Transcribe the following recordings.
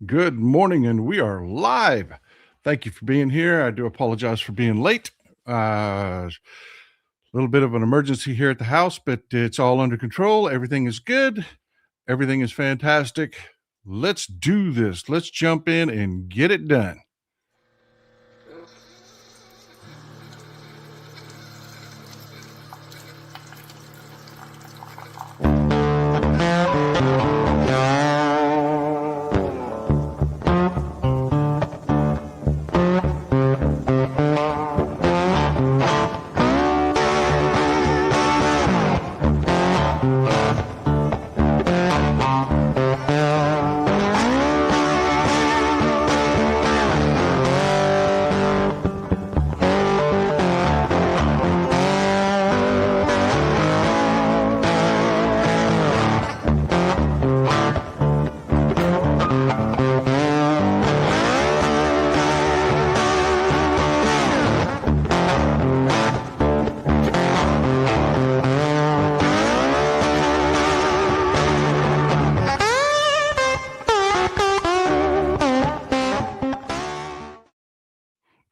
Good morning, and we are live. Thank you for being here. I do apologize for being late. A little bit of an emergency here at the house, but it's all under control. Everything is good. Everything is fantastic. Let's do this. Let's jump in and get it done.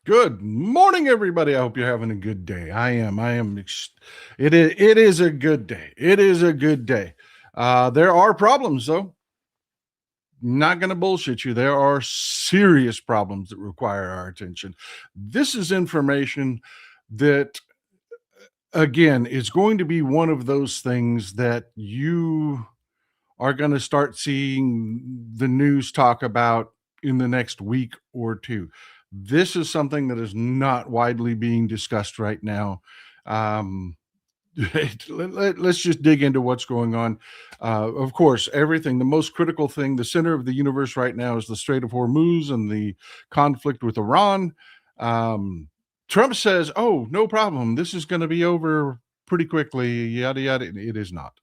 Good morning, everybody. I hope you're having a good day. I am. It is a good day. It is a good day. There are problems, though. Not going to bullshit you. There are serious problems that require our attention. This is information that, again, is going to be one of those things that you are going to start seeing the news talk about in the next week or two. This is something that is not widely being discussed right now. Um, let's just dig into what's going on. Of course, everything, the most critical thing, the center of the universe right now is the Strait of Hormuz and the conflict with Iran. Trump says, oh, no problem. This is going to be over pretty quickly, yada, yada. It is not.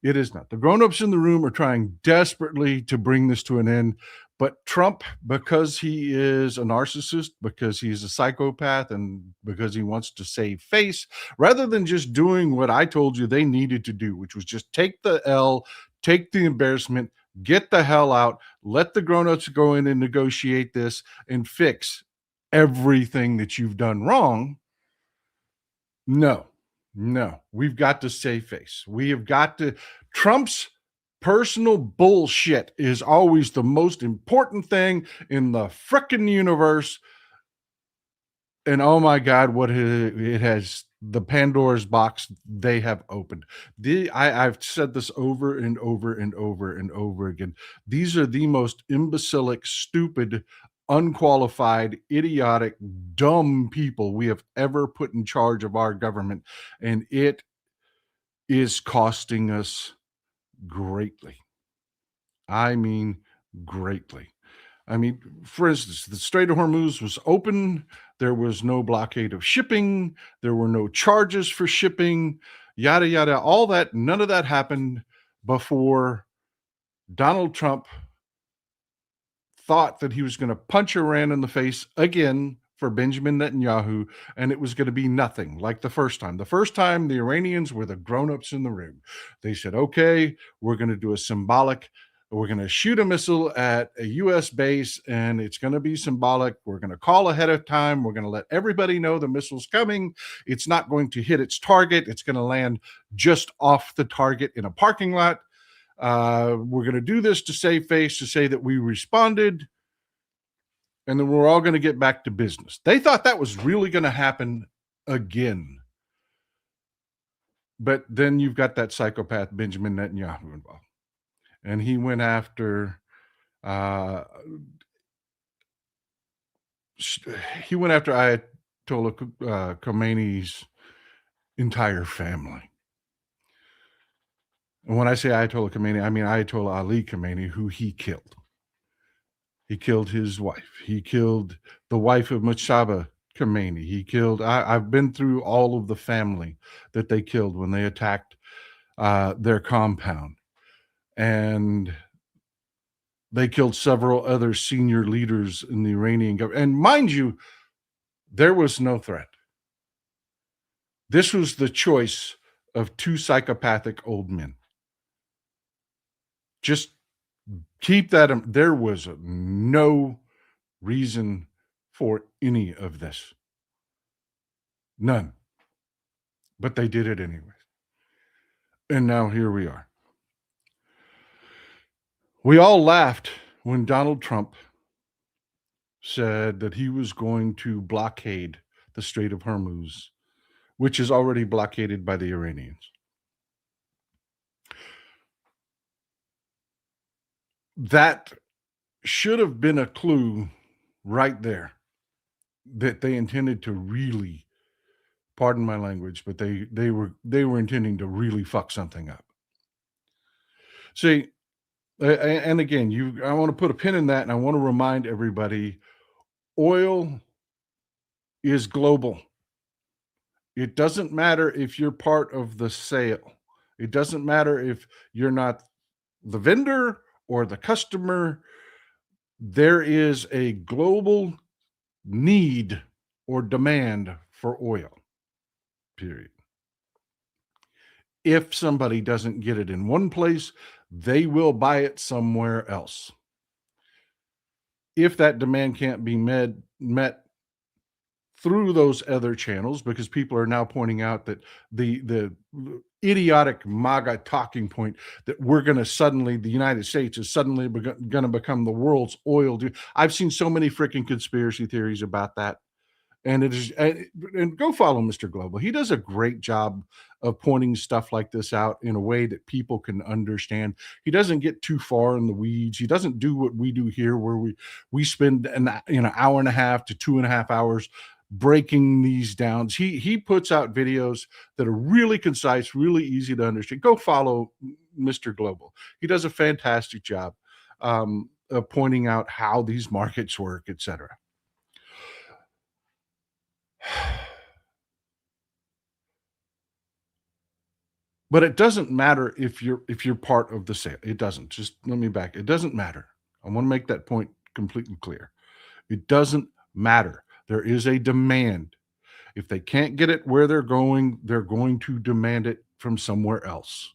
It is not. The grown-ups in the room are trying desperately to bring this to an end, but Trump, because he is a narcissist, because he's a psychopath, and because he wants to save face, rather than just doing what I told you they needed to do, which was just take the L, take the embarrassment, get the hell out, let the grown-ups go in and negotiate this and fix everything that you've done wrong. No, we've got to save face. We have got to. Trump's personal bullshit is always the most important thing in the frickin' universe. And oh my God, what it has, the Pandora's box they have opened. I've said this over and over and over and over again. These are the most imbecilic, stupid, unqualified, idiotic, dumb people we have ever put in charge of our government. And it is costing us greatly. I mean, greatly. I mean, for instance, the Strait of Hormuz was open. There was no blockade of shipping. There were no charges for shipping, yada, yada. All that, none of that happened before Donald Trump thought that he was going to punch Iran in the face again for Benjamin Netanyahu, and it was going to be nothing like the first time. The first time, the Iranians were the grown-ups in the room. They said, okay, we're going to do a symbolic, we're going to shoot a missile at a U.S. base, and it's going to be symbolic. We're going to call ahead of time. We're going to let everybody know the missile's coming. It's not going to hit its target. It's going to land just off the target in a parking lot. We're going to do this to save face, to say that we responded, and then we're all going to get back to business. They thought that was really going to happen again. But then you've got that psychopath Benjamin Netanyahu involved. And he went after Ayatollah Khomeini's entire family. And when I say Ayatollah Khomeini, I mean Ayatollah Ali Khomeini, who he killed. He killed his wife. He killed the wife of Mujtaba Khomeini. He killed, I've been through all of the family that they killed when they attacked their compound. And they killed several other senior leaders in the Iranian government. And mind you, there was no threat. This was the choice of two psychopathic old men. Just Keep that in, there was no reason for any of this. None. But they did it anyway. And now here we are. We all laughed when Donald Trump said that he was going to blockade the Strait of Hormuz, which is already blockaded by the Iranians. That should have been a clue right there that they intended to really, pardon my language, but they were intending to really fuck something up. See, and again, I want to put a pin in that, and I want to remind everybody, oil is global. It doesn't matter if you're part of the sale. It doesn't matter if you're not the vendor or the customer. There is a global need or demand for oil, period. If somebody doesn't get it in one place, they will buy it somewhere else. If that demand can't be met through those other channels, because people are now pointing out that the idiotic MAGA talking point that the United States is suddenly going to become the world's oil. I've seen so many freaking conspiracy theories about that. And it is, and go follow Mr. Global. He does a great job of pointing stuff like this out in a way that people can understand. He doesn't get too far in the weeds. He doesn't do what we do here, where we spend an hour and a half to 2.5 hours breaking these down. He puts out videos that are really concise, really easy to understand. Go follow Mr. Global. He does a fantastic job of pointing out how these markets work, etc. But it doesn't matter if you're part of the sale. It doesn't. Just let me back. It doesn't matter. I want to make that point completely clear. It doesn't matter. There is a demand. If they can't get it where they're going to demand it from somewhere else.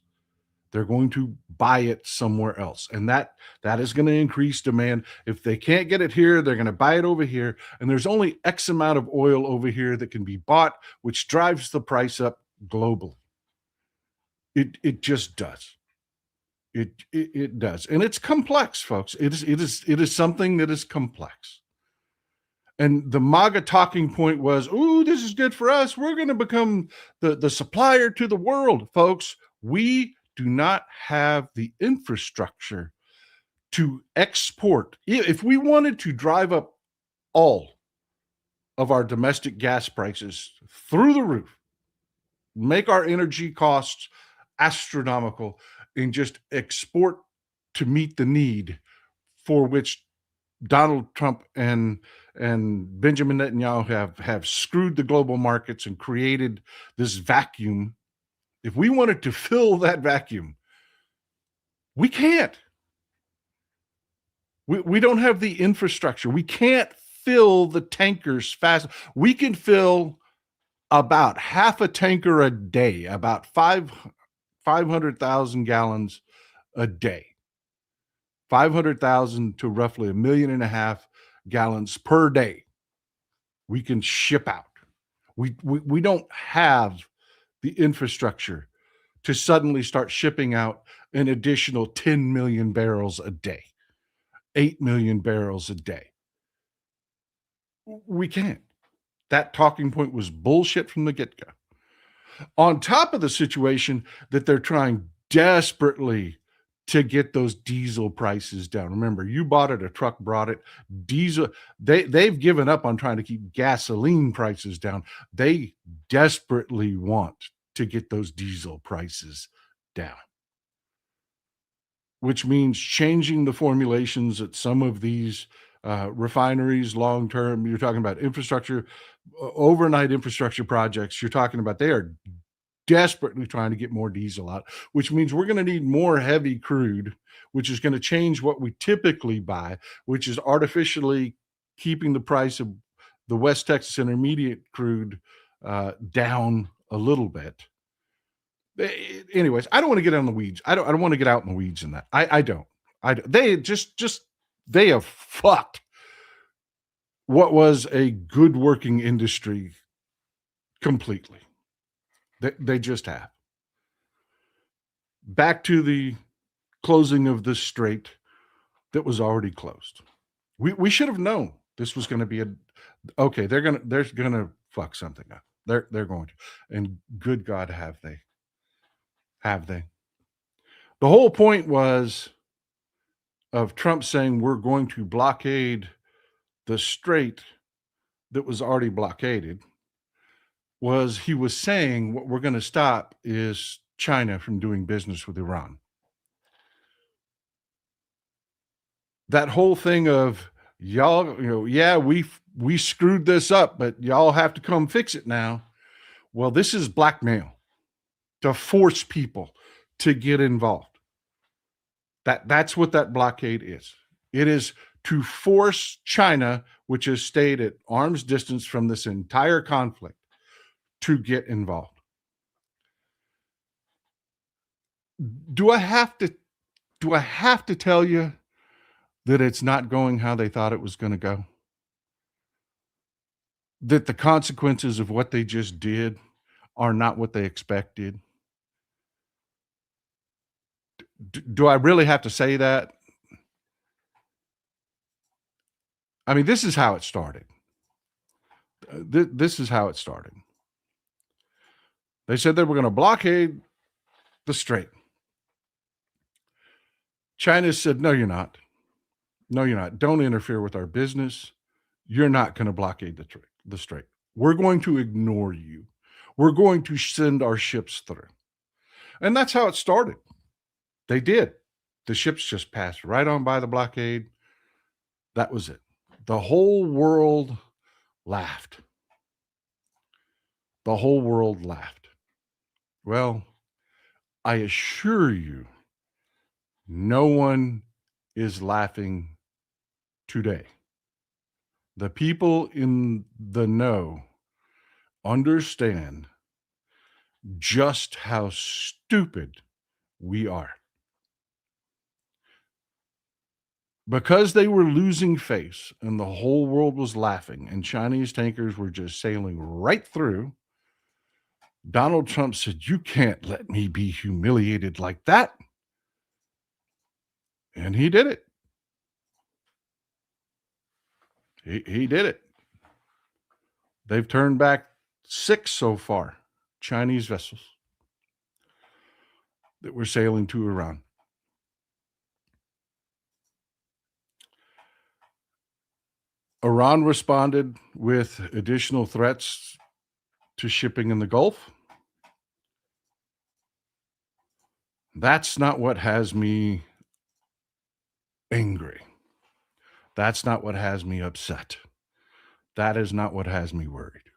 They're going to buy it somewhere else. And that is going to increase demand. If they can't get it here, they're going to buy it over here. And there's only X amount of oil over here that can be bought, which drives the price up globally. It just does. It does. And it's complex, folks. It is something that is complex. And the MAGA talking point was, "Ooh, this is good for us. We're going to become the supplier to the world." Folks, we do not have the infrastructure to export. If we wanted to drive up all of our domestic gas prices through the roof, make our energy costs astronomical, and just export to meet the need for which Donald Trump and Benjamin Netanyahu have screwed the global markets and created this vacuum. If we wanted to fill that vacuum, we can't. We don't have the infrastructure. We can't fill the tankers fast. We can fill about half a tanker a day, about 500,000 gallons a day. 500,000 to roughly 1.5 million gallons per day we can ship out. We don't have the infrastructure to suddenly start shipping out an additional 10 million barrels a day, 8 million barrels a day. We can't. That talking point was bullshit from the get-go. On top of the situation that they're trying desperately to get those diesel prices down. Remember, you bought it, a truck brought it. Diesel, they've given up on trying to keep gasoline prices down. They desperately want to get those diesel prices down, which means changing the formulations at some of these refineries long term. You're talking about infrastructure, overnight infrastructure projects. You're talking about they are desperately trying to get more diesel out, which means we're going to need more heavy crude, which is going to change what we typically buy, which is artificially keeping the price of the West Texas Intermediate crude down a little bit. Anyways, I don't want to get on the weeds. I don't want to get out in the weeds in that. I don't. They have fucked what was a good working industry completely. They just have. Back to the closing of this strait that was already closed. We should have known this was going to be a okay. They're gonna fuck something up. They're going to, and good God, have they? The whole point was of Trump saying we're going to blockade the strait that was already blockaded was he was saying what we're going to stop is China from doing business with Iran. That whole thing of y'all, yeah, we screwed this up, but y'all have to come fix it now. Well, this is blackmail to force people to get involved. That's what that blockade is. It is to force China, which has stayed at arm's distance from this entire conflict, to get involved. Do I have to tell you that it's not going how they thought it was going to go? That the consequences of what they just did are not what they expected? Do I really have to say that? I mean, this is how it started. This is how it started. They said they were going to blockade the strait. China said, no, you're not. No, you're not. Don't interfere with our business. You're not going to blockade the strait. We're going to ignore you. We're going to send our ships through. And that's how it started. They did. The ships just passed right on by the blockade. That was it. The whole world laughed. The whole world laughed. Well, I assure you, no one is laughing today. The people in the know understand just how stupid we are. Because they were losing face and the whole world was laughing and Chinese tankers were just sailing right through, Donald Trump said, you can't let me be humiliated like that. And he did it. He did it. They've turned back 6 so far, Chinese vessels that were sailing to Iran. Iran responded with additional threats to shipping in the Gulf. That's not what has me angry. That's not what has me upset. That is not what has me worried.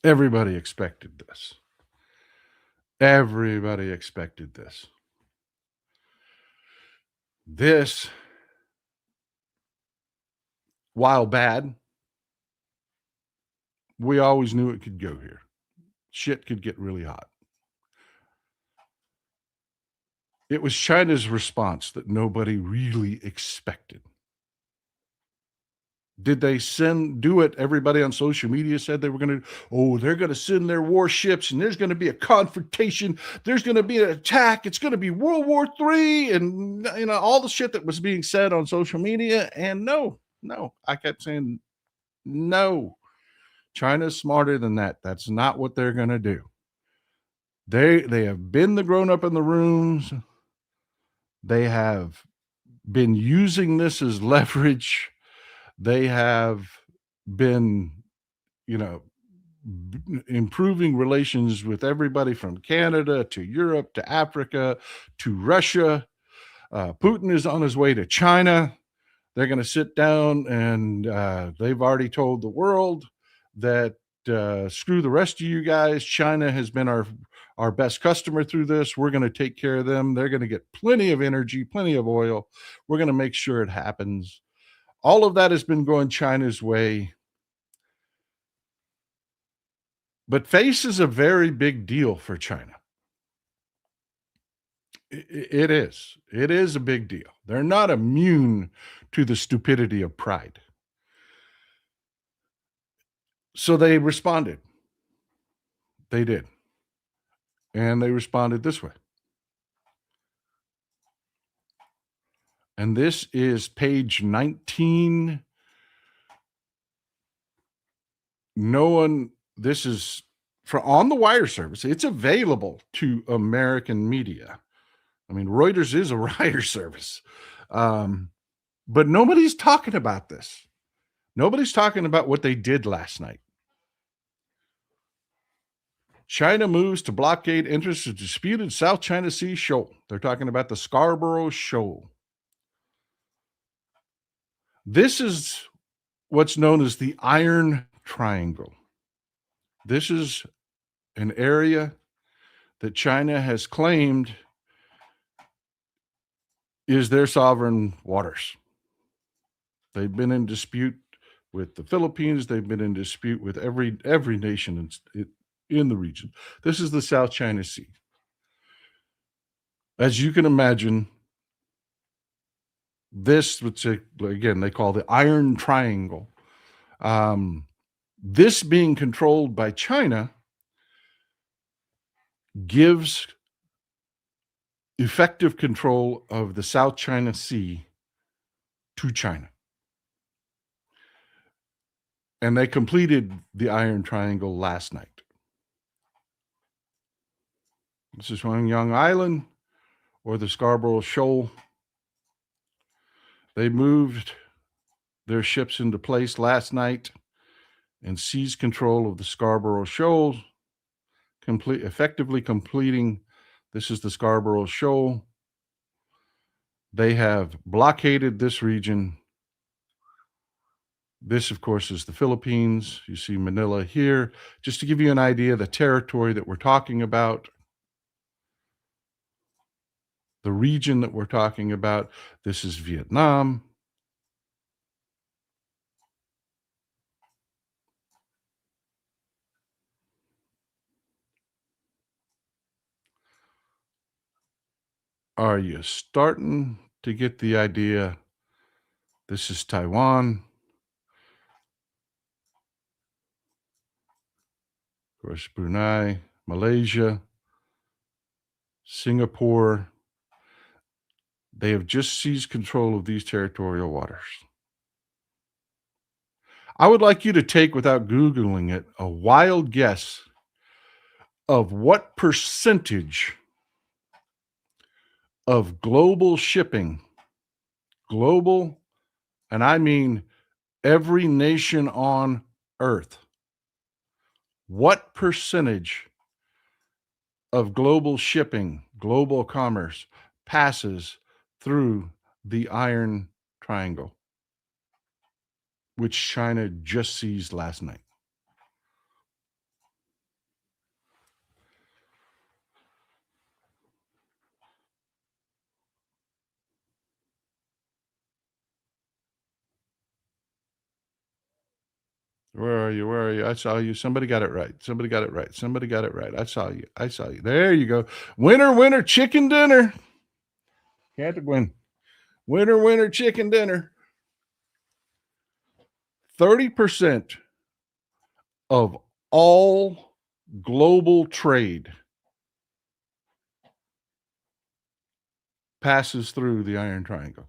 Everybody expected this. Everybody expected this. This, while bad, we always knew it could go here. Shit could get really hot. It was China's response that nobody really expected. Did they do it? Everybody on social media said they were going to, they're going to send their warships and there's going to be a confrontation. There's going to be an attack. It's going to be World War III and, all the shit that was being said on social media. And no, I kept saying, no, China's smarter than that. That's not what they're going to do. They have been the grown up in the rooms. They have been using this as leverage. They have been, improving relations with everybody from Canada to Europe to Africa to Russia. Putin is on his way to China. They're going to sit down and they've already told the world that screw the rest of you guys. China has been our best customer through this. We're going to take care of them. They're going to get plenty of energy, plenty of oil. We're going to make sure it happens. All of that has been going China's way. But face is a very big deal for China. It is. It is a big deal. They're not immune to the stupidity of pride. So they responded. They did. And they responded this way. And this is page 19. This is on the wire service. It's available to American media. I mean, Reuters is a wire service. But nobody's talking about this. Nobody's talking about what they did last night. China moves to blockade entrance to disputed South China Sea shoal. They're talking about the Scarborough Shoal. This is what's known as the Iron Triangle. This is an area that China has claimed is their sovereign waters. They've been in dispute with the Philippines. They've been in dispute with every nation in the region. This is the South China Sea. As you can imagine, this, which again they call the Iron Triangle, this being controlled by China gives effective control of the South China Sea to China. And they completed the Iron Triangle last night. This is Young Island or the Scarborough Shoal. They moved their ships into place last night and seized control of the Scarborough Shoal, effectively completing. This is the Scarborough Shoal. They have blockaded this region. This, of course, is the Philippines. You see Manila here. Just to give you an idea of the territory that we're talking about, the region that we're talking about, this is Vietnam. Are you starting to get the idea? This is Taiwan. Of course, Brunei, Malaysia, Singapore. They have just seized control of these territorial waters. I would like you to take, without Googling it, a wild guess of what percentage of global shipping, global, and I mean every nation on earth, what percentage of global shipping, global commerce passes through the Iron Triangle, which China just seized last night? Where are you? Where are you? I saw you. Somebody got it right. Somebody got it right. Somebody got it right. I saw you. I saw you. There you go. Winner, winner, chicken dinner. Can't win. Winner, winner, chicken dinner. 30% of all global trade passes through the Iron Triangle.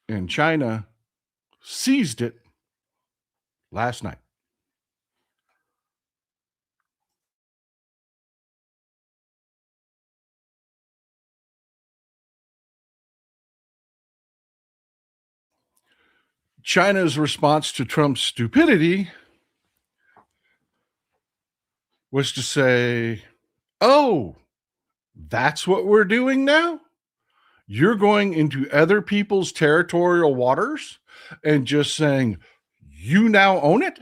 And China seized it last night. China's response to Trump's stupidity was to say, oh, that's what we're doing now? You're going into other people's territorial waters and just saying, you now own it?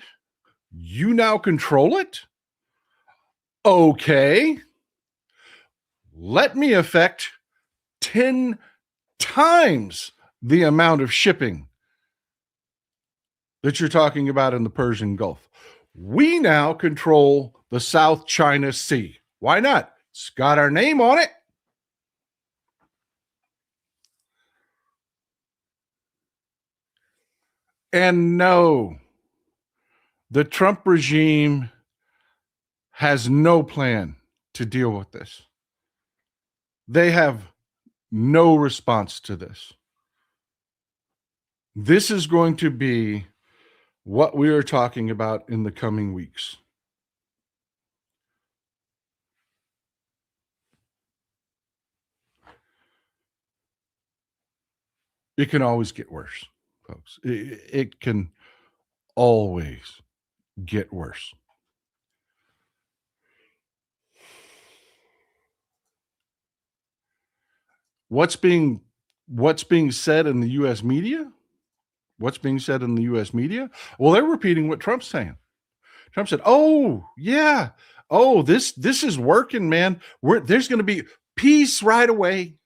You now control it? Okay. Let me affect 10 times the amount of shipping that you're talking about in the Persian Gulf. We now control the South China Sea. Why not? It's got our name on it. And no, the Trump regime has no plan to deal with this. They have no response to this. This is going to be what we are talking about in the coming weeks. It can always get worse, folks. It can always get worse. What's being said in the US media? What's being said in the US media? Well, they're repeating what Trump's saying. Trump said, "Oh, yeah. Oh, this is working, man. There's going to be peace right away.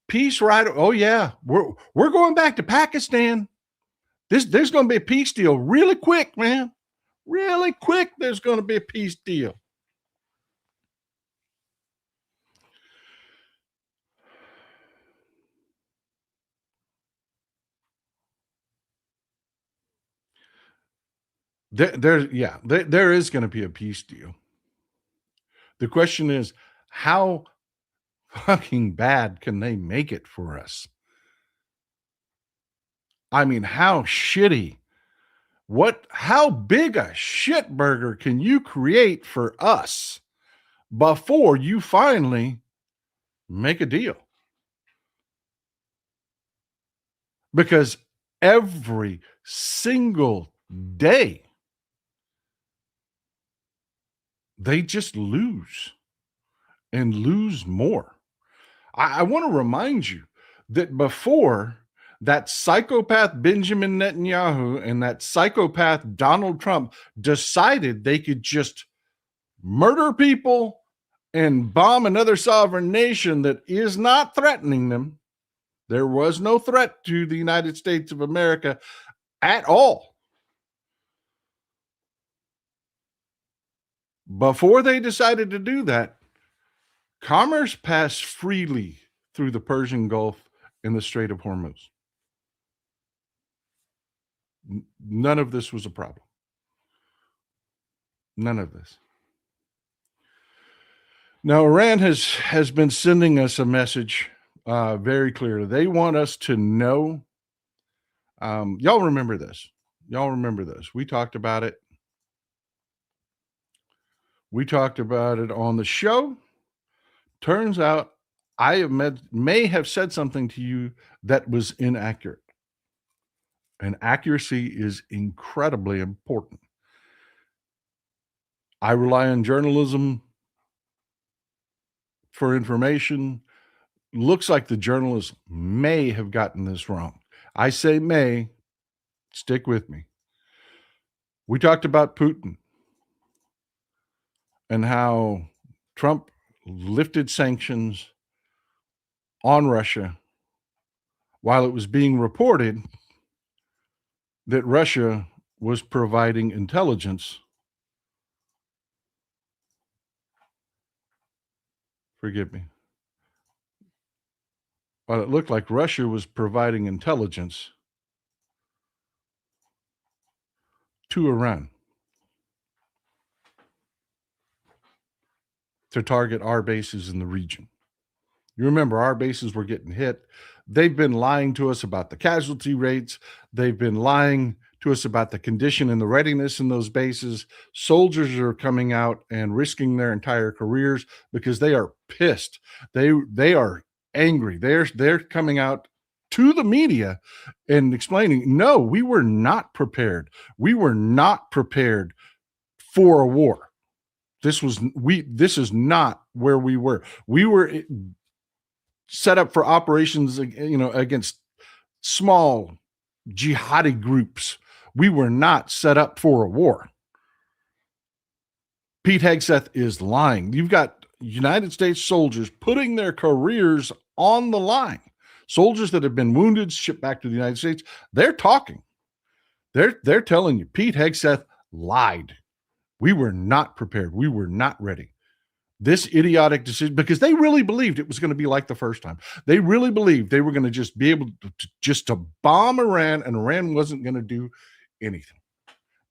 Peace right. Oh, yeah. We're going back to Pakistan. There's going to be a peace deal really quick, man. Really quick. There's going to be a peace deal." There is going to be a peace deal. The question is, how fucking bad can they make it for us? I mean, how shitty? How big a shit burger can you create for us before you finally make a deal? Because every single day, they just lose and lose more. I want to remind you that before that psychopath Benjamin Netanyahu and that psychopath Donald Trump decided they could just murder people and bomb another sovereign nation that is not threatening them. There was no threat to the United States of America at all. Before they decided to do that, commerce passed freely through the Persian Gulf and the Strait of Hormuz. None of this was a problem. None of this. Now, Iran has been sending us a message very clearly. They want us to know. Y'all remember this. Y'all remember this. We talked about it. We talked about it on the show. Turns out I may have said something to you that was inaccurate. And accuracy is incredibly important. I rely on journalism for information. Looks like the journalists may have gotten this wrong. I say may. Stick with me. We talked about Putin and how Trump lifted sanctions on Russia while it was being reported that Russia was providing intelligence. Forgive me. While it looked like Russia was providing intelligence to Iran to target our bases in the region. You remember our bases were getting hit. They've been lying to us about the casualty rates. They've been lying to us about the condition and the readiness in those bases. Soldiers are coming out and risking their entire careers because they are pissed. They are angry. They're coming out to the media and explaining, no, we were not prepared. We were not prepared for a war. This is not where we were. We were set up for operations, against small jihadi groups. We were not set up for a war. Pete Hegseth is lying. You've got United States soldiers putting their careers on the line. Soldiers that have been wounded, shipped back to the United States. They're talking. They're telling you Pete Hegseth lied. We were not prepared. We were not ready. This idiotic decision, because they really believed it was going to be like the first time. They really believed they were going to just be able to bomb Iran, and Iran wasn't going to do anything.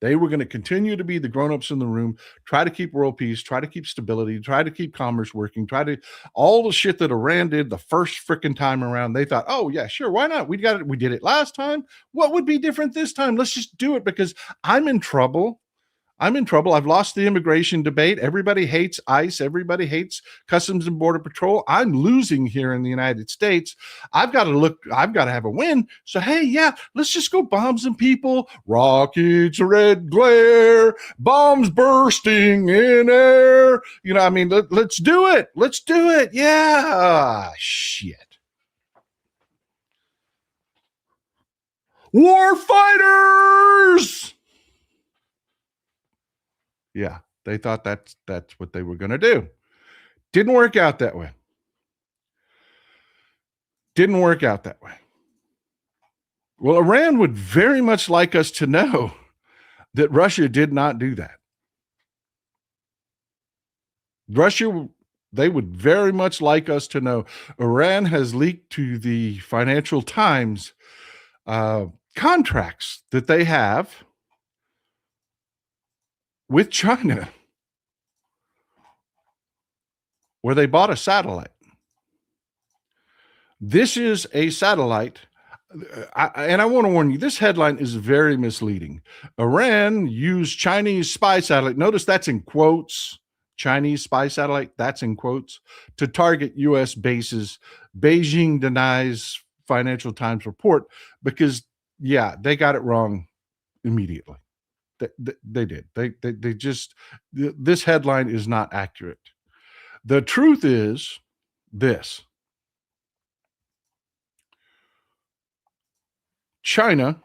They were going to continue to be the grown-ups in the room, try to keep world peace, try to keep stability, try to keep commerce working, try to all the shit that Iran did the first freaking time around. They thought, oh yeah, sure, why not? We got it. We did it last time. What would be different this time? Let's just do it because I'm in trouble. I'm in trouble. I've lost the immigration debate. Everybody hates ICE. Everybody hates Customs and Border Patrol. I'm losing here in the United States. I've got to have a win. So, hey, yeah, let's just go bomb some people. Rockets, red glare, bombs bursting in air. You know, I mean, let's do it. Let's do it. Yeah. Shit. War fighters. Yeah, they thought that's what they were going to do. Didn't work out that way. Didn't work out that way. Well, Iran would very much like us to know that Russia did not do that. Russia, they would very much like us to know. Iran has leaked to the Financial Times contracts that they have with China, where they bought a satellite. This is a satellite. And I want to warn you, this headline is very misleading. Iran used Chinese spy satellite. Notice that's in quotes. Chinese spy satellite, that's in quotes, to target U.S. bases. Beijing denies Financial Times report because, yeah, they got it wrong immediately. They did. They just, this headline is not accurate. The truth is this. China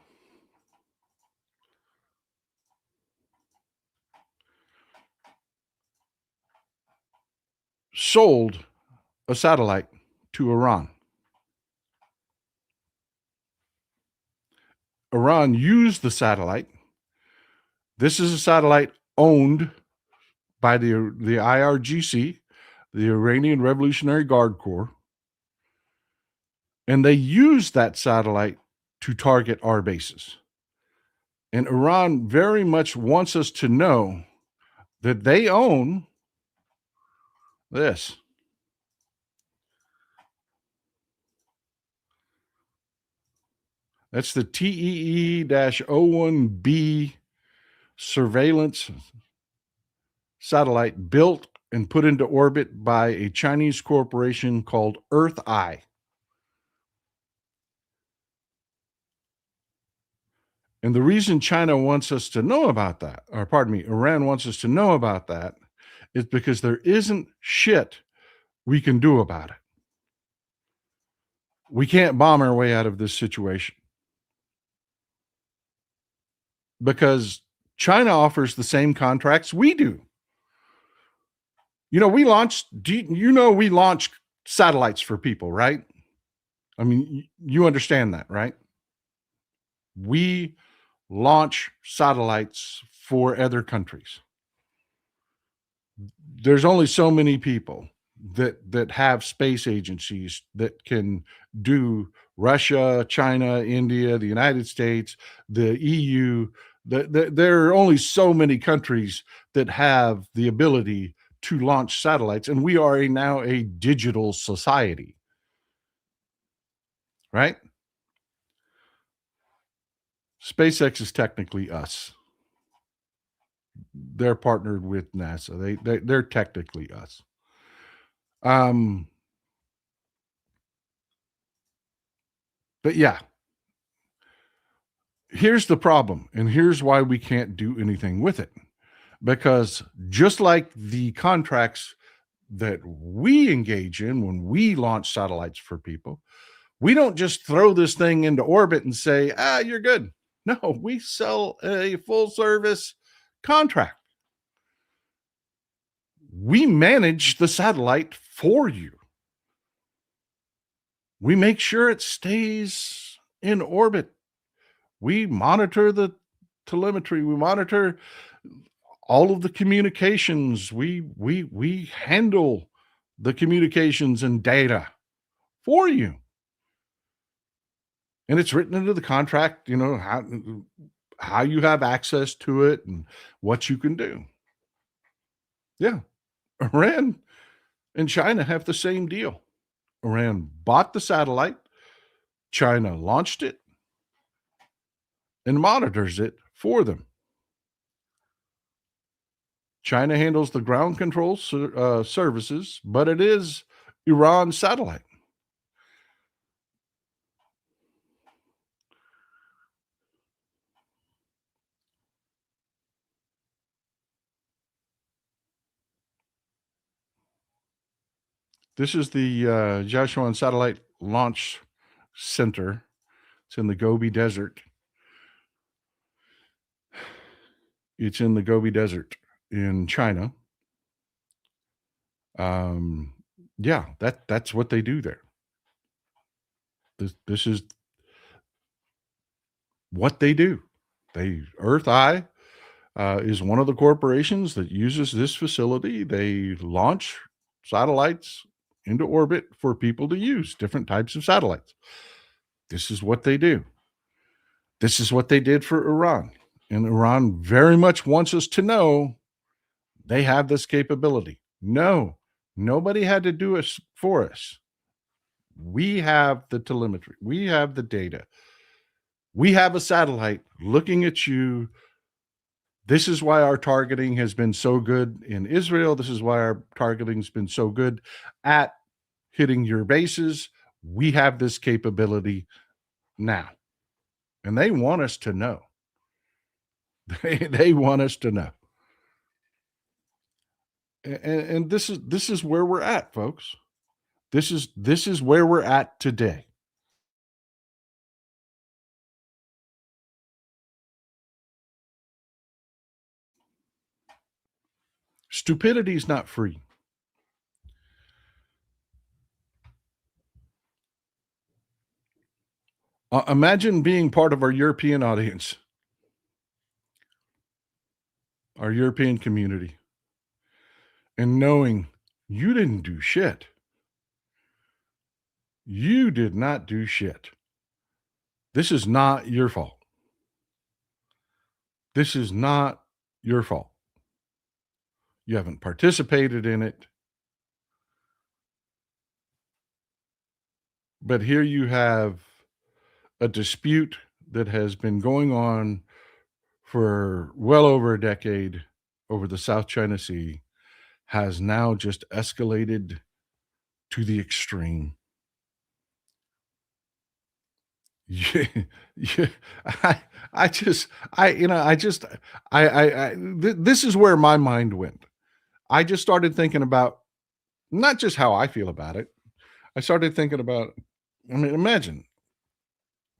sold a satellite to Iran. Iran used the satellite. This is a satellite owned by the IRGC, the Iranian Revolutionary Guard Corps, and they used that satellite to target our bases. And Iran very much wants us to know that they own this. That's the TEE-01B surveillance satellite built and put into orbit by a Chinese corporation called Earth Eye. And the reason China wants us to know about that, or pardon me, Iran wants us to know about that, is because there isn't shit we can do about it. We can't bomb our way out of this situation because China offers the same contracts we do. You know, we launched satellites for people, right? I mean, you understand that, right? We launch satellites for other countries. There's only so many people that have space agencies that can do Russia, China, India, the United States, the EU. There are only so many countries that have the ability to launch satellites, and we are now a digital society, right? SpaceX is technically us. They're partnered with NASA. They're technically us. But yeah, here's the problem, and here's why we can't do anything with it. Because just like the contracts that we engage in when we launch satellites for people, we don't just throw this thing into orbit and say, you're good. No, we sell a full service contract. We manage the satellite for you. We make sure it stays in orbit. We monitor the telemetry. We monitor all of the communications, we handle the communications and data for you. And it's written into the contract, how you have access to it and what you can do. Yeah. Iran and China have the same deal. Iran bought the satellite, China launched it and monitors it for them. China handles the ground control services, but it is Iran's satellite. This is the Jiachuan Satellite Launch Center. It's in the Gobi Desert. It's in the Gobi Desert in China. Yeah, that's what they do there. This is what they do. Earth Eye is one of the corporations that uses this facility. They launch satellites into orbit for people to use, different types of satellites. This is what they do. This is what they did for Iran. And Iran very much wants us to know they have this capability. No, nobody had to do it for us. We have the telemetry. We have the data. We have a satellite looking at you. This is why our targeting has been so good in Israel. This is why our targeting has been so good at hitting your bases. We have this capability now. And they want us to know. They want us to know. And this is where we're at, folks. This is where we're at today. Stupidity is not free. Imagine being part of our European audience, our European community, and knowing you didn't do shit. You did not do shit. This is not your fault. This is not your fault. You haven't participated in it. But here you have a dispute that has been going on for well over a decade over the South China Sea, has now just escalated to the extreme. Yeah, yeah. This is where my mind went. I just started thinking about not just how I feel about it. I started thinking about, imagine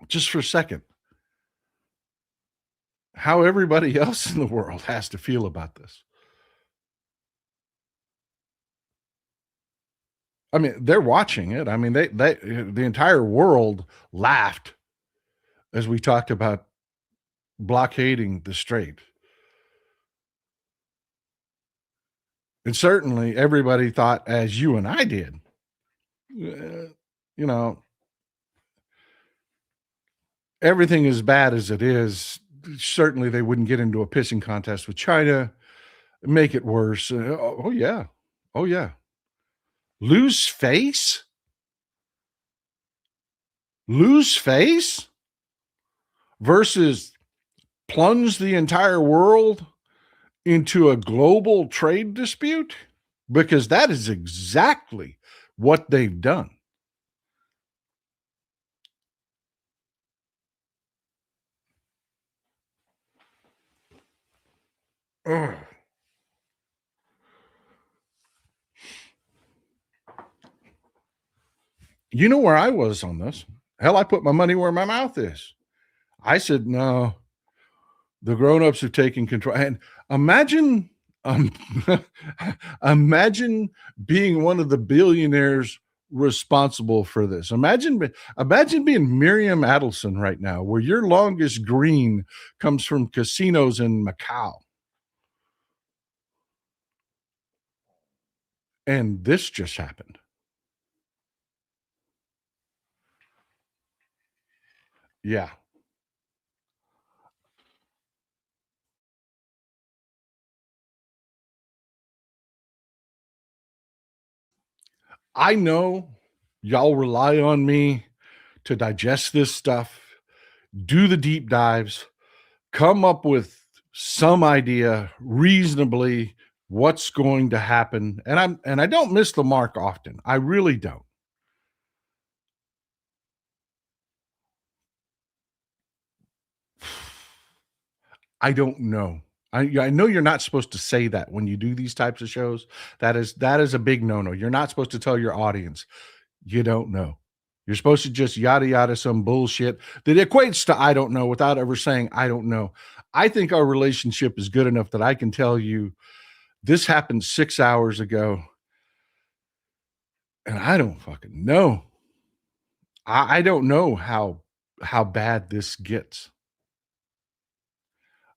just for a second how everybody else in the world has to feel about this. They're watching it. The entire world laughed as we talked about blockading the strait. And certainly everybody thought, as you and I did, everything is bad as it is. Certainly they wouldn't get into a pissing contest with China, make it worse. Oh, yeah. Oh, yeah. Lose face? Lose face versus plunge the entire world into a global trade dispute? Because that is exactly what they've done. Ugh. You know where I was on this? Hell, I put my money where my mouth is. I said, no, the grown-ups are taking control. And imagine, imagine being one of the billionaires responsible for this. Imagine being Miriam Adelson right now, where your longest green comes from casinos in Macau. And this just happened. Yeah. I know y'all rely on me to digest this stuff, do the deep dives, come up with some idea reasonably what's going to happen. And I don't miss the mark often. I really don't. I don't know. I know you're not supposed to say that when you do these types of shows. That is a big no-no. You're not supposed to tell your audience you don't know. You're supposed to just yada yada some bullshit that equates to I don't know without ever saying I don't know. I think our relationship is good enough that I can tell you this happened 6 hours ago and I don't fucking know. I don't know how bad this gets.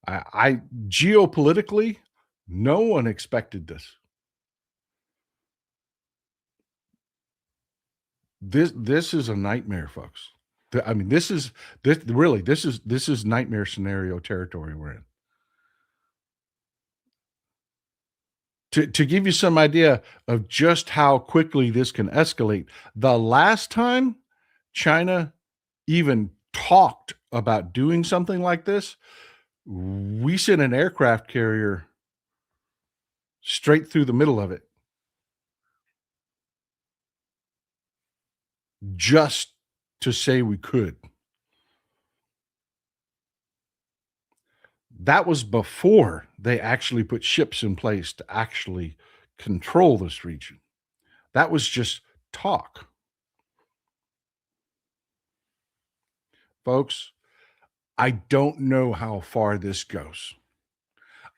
I geopolitically, no one expected this. This is a nightmare, folks. I mean, this is nightmare scenario territory we're in. To give you some idea of just how quickly this can escalate, the last time China even talked about doing something like this, we sent an aircraft carrier straight through the middle of it just to say we could. That was before they actually put ships in place to actually control this region. That was just talk. Folks, I don't know how far this goes.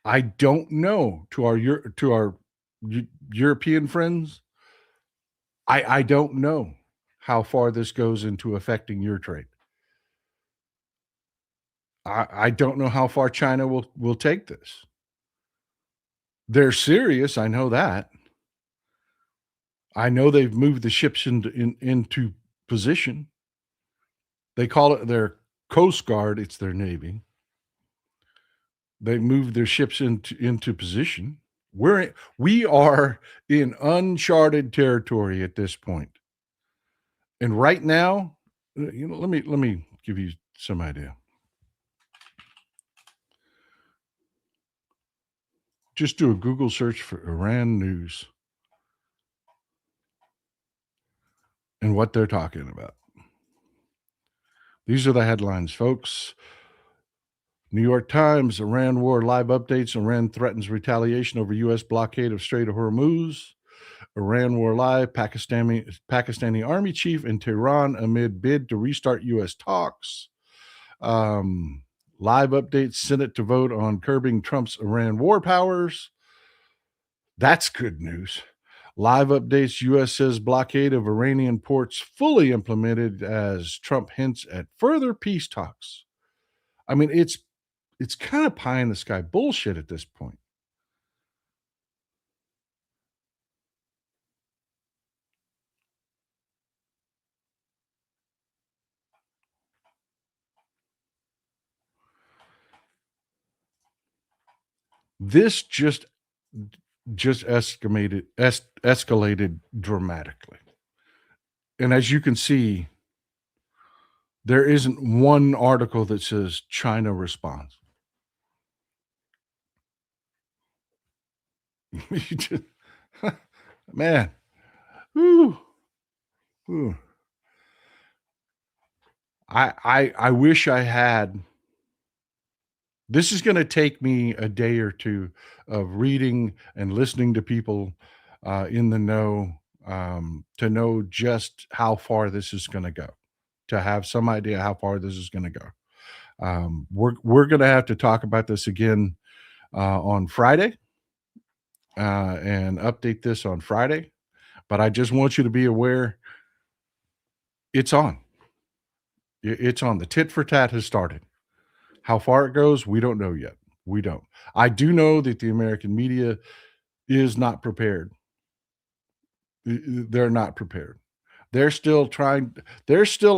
I don't know to our European friends. I don't know how far this goes into affecting your trade. I don't know how far China will take this. They're serious, I know that. I know they've moved the ships into position. They call it their Coast Guard, it's their Navy. They moved their ships into position. We are in uncharted territory at this point. And right now, let me give you some idea. Just do a Google search for Iran news and what they're talking about. These are the headlines, folks. New York Times, Iran war live updates. Iran threatens retaliation over U.S. blockade of Strait of Hormuz. Iran war live. Pakistani army chief in Tehran amid bid to restart U.S. talks. Live updates. Senate to vote on curbing Trump's Iran war powers. That's good news. Live updates. U.S. says blockade of Iranian ports fully implemented as Trump hints at further peace talks. I mean, it's kind of pie in the sky bullshit at this point. This just escalated dramatically. And as you can see, there isn't one article that says China responds. You just, man, whew, whew. I wish I had. This is going to take me a day or two of reading and listening to people in the know to know just how far this is going to go, to have some idea how far this is going to go. We're going to have to talk about this again on Friday and update this on Friday. But I just want you to be aware it's on. It's on. The tit for tat has started. How far it goes, we don't know yet. We don't. I do know that the American media is not prepared They're not prepared. They're still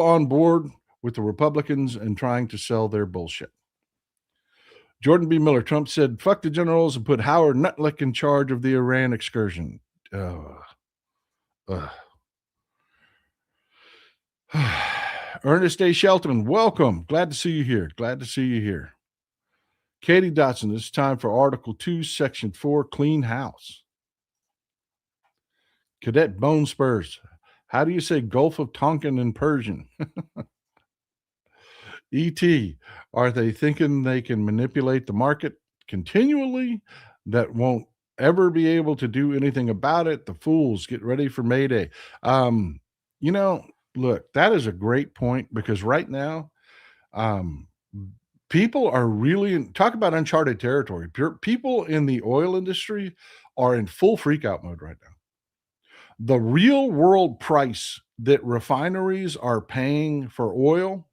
on board with the Republicans and trying to sell their bullshit. Jordan B. Miller, Trump said, fuck the generals and put Howard Nutlick in charge of the Iran excursion. Ugh. Ernest A. Shelton, welcome. Glad to see you here. Glad to see you here. Katie Dotson, it's time for Article 2, Section 4, Clean House. Cadet Bone Spurs, how do you say Gulf of Tonkin in Persian? ET, are they thinking they can manipulate the market continually? That won't ever be able to do anything about it. The fools, get ready for Mayday. You know, look, that is a great point because right now, um, people are really talk about uncharted territory. People in the oil industry are in full freakout mode right now. The real world price that refineries are paying for oil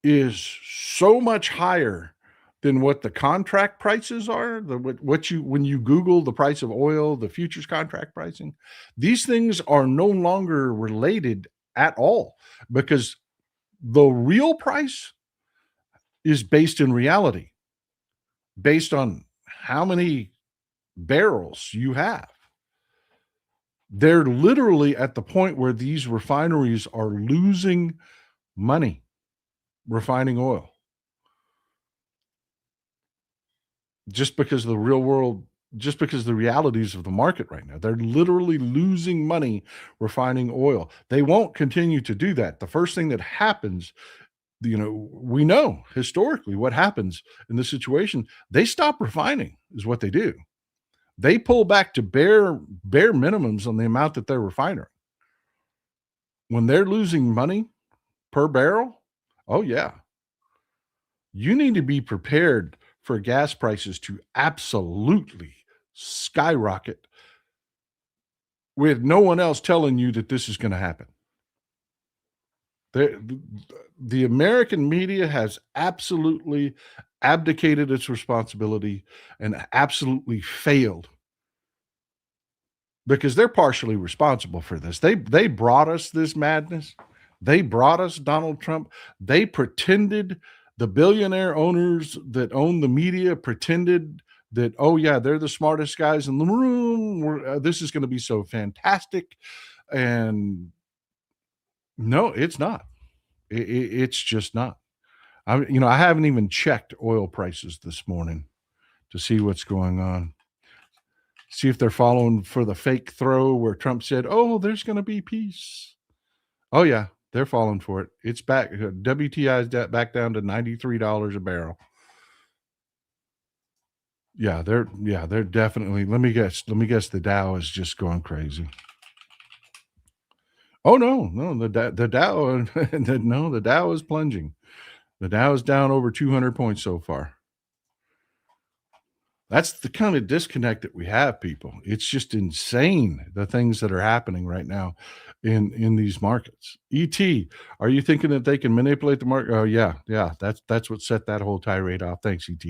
is so much higher than what the contract prices are. What you when you Google the price of oil, the futures contract pricing, these things are no longer related at all because the real price is based in reality, based on how many barrels you have. They're literally at the point where these refineries are losing money refining oil just because of the real world, just because of the realities of the market right now. They're literally losing money refining oil. They won't continue to do that. The first thing that happens, we know historically what happens in this situation. They stop refining, is what they do. They pull back to bare minimums on the amount that they're refining. When they're losing money per barrel, oh yeah, you need to be prepared for gas prices to absolutely skyrocket with no one else telling you that this is going to happen. The American media has absolutely abdicated its responsibility and absolutely failed because they're partially responsible for this. They brought us this madness. They brought us Donald Trump. They pretended, the billionaire owners that own the media pretended that, oh yeah, they're the smartest guys in the room. This is going to be so fantastic. And no, it's not. It's just not. I haven't even checked oil prices this morning to see what's going on. See if they're following for the fake throw where Trump said, "Oh, there's going to be peace." Oh yeah, they're falling for it. It's back. WTI is back down to $93 a barrel. They're definitely. Let me guess. The Dow is just going crazy. Oh no, the Dow, no, the Dow is plunging. The Dow is down over 200 points so far. That's the kind of disconnect that we have, people. It's just insane the things that are happening right now in these markets. ET, are you thinking that they can manipulate the market? Oh yeah. That's what set that whole tirade off. Thanks, ET.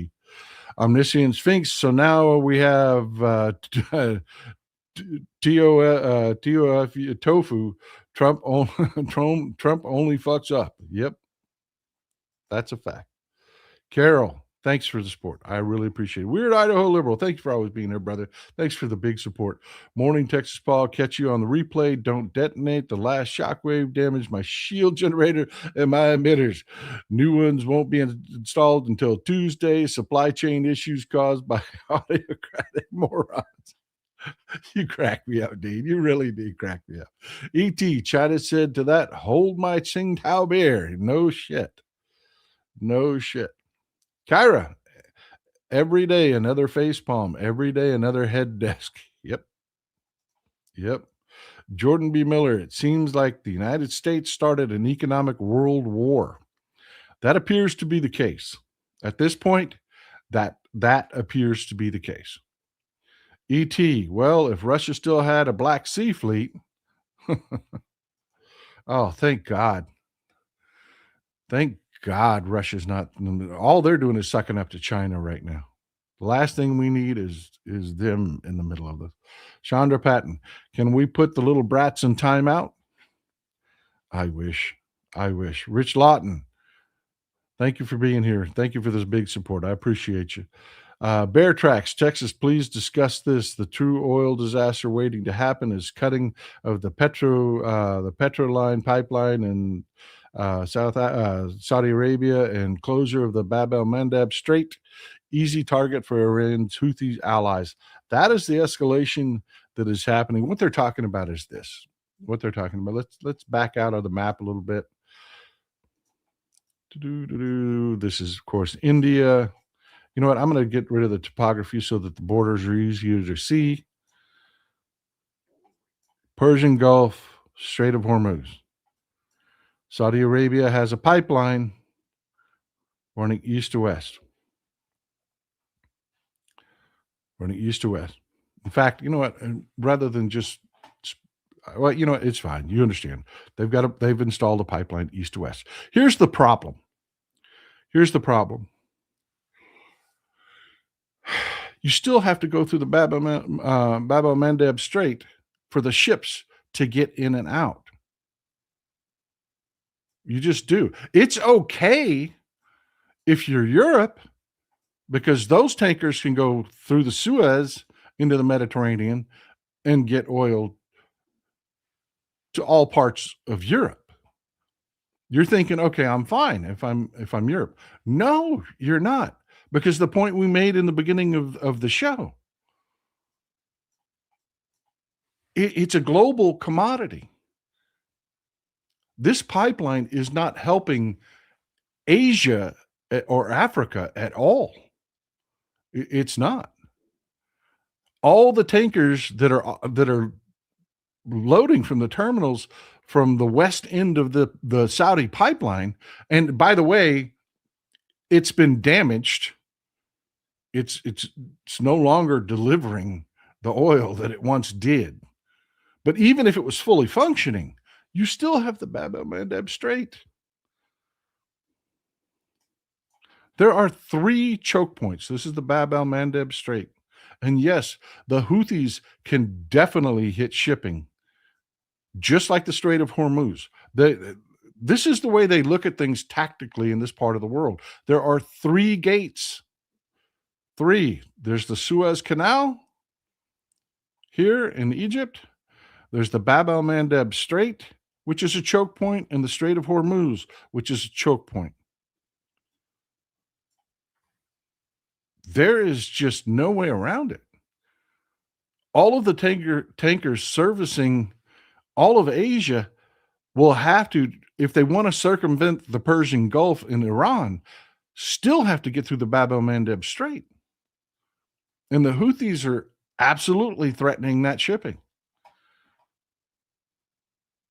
Omniscient Sphinx. So now we have TOF tofu. Trump only fucks up. Yep, that's a fact. Carol, thanks for the support. I really appreciate it. Weird Idaho Liberal, thank you for always being there, brother. Thanks for the big support. Morning, Texas Paul. Catch you on the replay. Don't detonate. The last shockwave damaged my shield generator and my emitters. New ones won't be installed until Tuesday. Supply chain issues caused by autocratic morons. You crack me up, dude. You really do crack me up. E.T. China said to that, hold my Tsingtao beer. No shit. No shit. Kyra, every day another face palm. Every day another head desk. Yep. Jordan B. Miller, it seems like the United States started an economic world war. That appears to be the case. At this point, that appears to be the case. E.T., well, if Russia still had a Black Sea fleet, oh, thank God. Thank God Russia's not, all they're doing is sucking up to China right now. The last thing we need is them in the middle of this. Chandra Patton, can we put the little brats in timeout? I wish. I wish. Rich Lawton, thank you for being here. Thank you for this big support. I appreciate you. Bear Tracks, Texas, please discuss this. The true oil disaster waiting to happen is cutting of the Petro line pipeline in Saudi Arabia and closure of the Bab el Mandab Strait. Easy target for Iran's Houthi allies. That is the escalation that is happening. What they're talking about is this. What they're talking about. Let's back out of the map a little bit. This is, of course, India. You know what? I'm going to get rid of the topography so that the borders are easier to see. Persian Gulf, Strait of Hormuz. Saudi Arabia has a pipeline running east to west. Running east to west. In fact, you know what? Rather than just, well, you know what? It's fine. You understand. They've installed a pipeline east to west. Here's the problem. You still have to go through the Bab el Mandeb Strait for the ships to get in and out. You just do. It's okay if you're Europe, because those tankers can go through the Suez into the Mediterranean and get oil to all parts of Europe. You're thinking, okay, I'm fine if I'm Europe. No, you're not. Because the point we made in the beginning of the show, it's a global commodity. This pipeline is not helping Asia or Africa at all. It's not. All the tankers that are loading from the terminals from the west end of the Saudi pipeline, and by the way, it's been damaged. It's no longer delivering the oil that it once did. But even if it was fully functioning, you still have the Bab el Mandeb Strait. There are 3 choke points. This is the Bab el Mandeb Strait. And yes, the Houthis can definitely hit shipping, just like the Strait of Hormuz. This is the way they look at things tactically in this part of the world. There are 3 gates. 3. There's the Suez Canal here in Egypt. There's the Bab el Mandeb Strait, which is a choke point, and the Strait of Hormuz, which is a choke point. There is just no way around it. All of the tankers servicing all of Asia will have to, if they want to circumvent the Persian Gulf in Iran, still have to get through the Bab el Mandeb Strait. And the Houthis are absolutely threatening that shipping.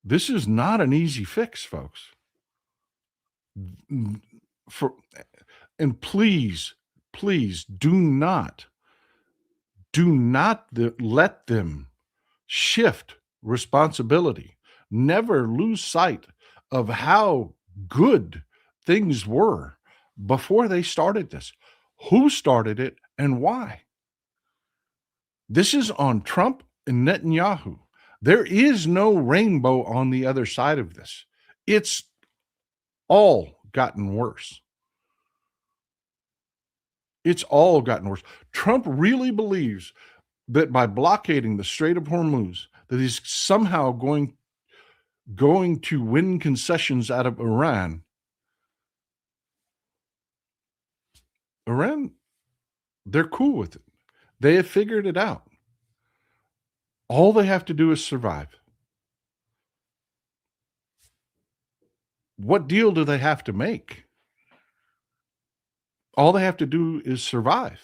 This is not an easy fix, folks. And please do not let them shift responsibility. Never lose sight of how good things were before they started this. Who started it and why? This is on Trump and Netanyahu. There is no rainbow on the other side of this. It's all gotten worse. It's all gotten worse. Trump really believes that by blockading the Strait of Hormuz, that he's somehow going to win concessions out of Iran. Iran, they're cool with it. They have figured it out. All they have to do is survive. What deal do they have to make? All they have to do is survive.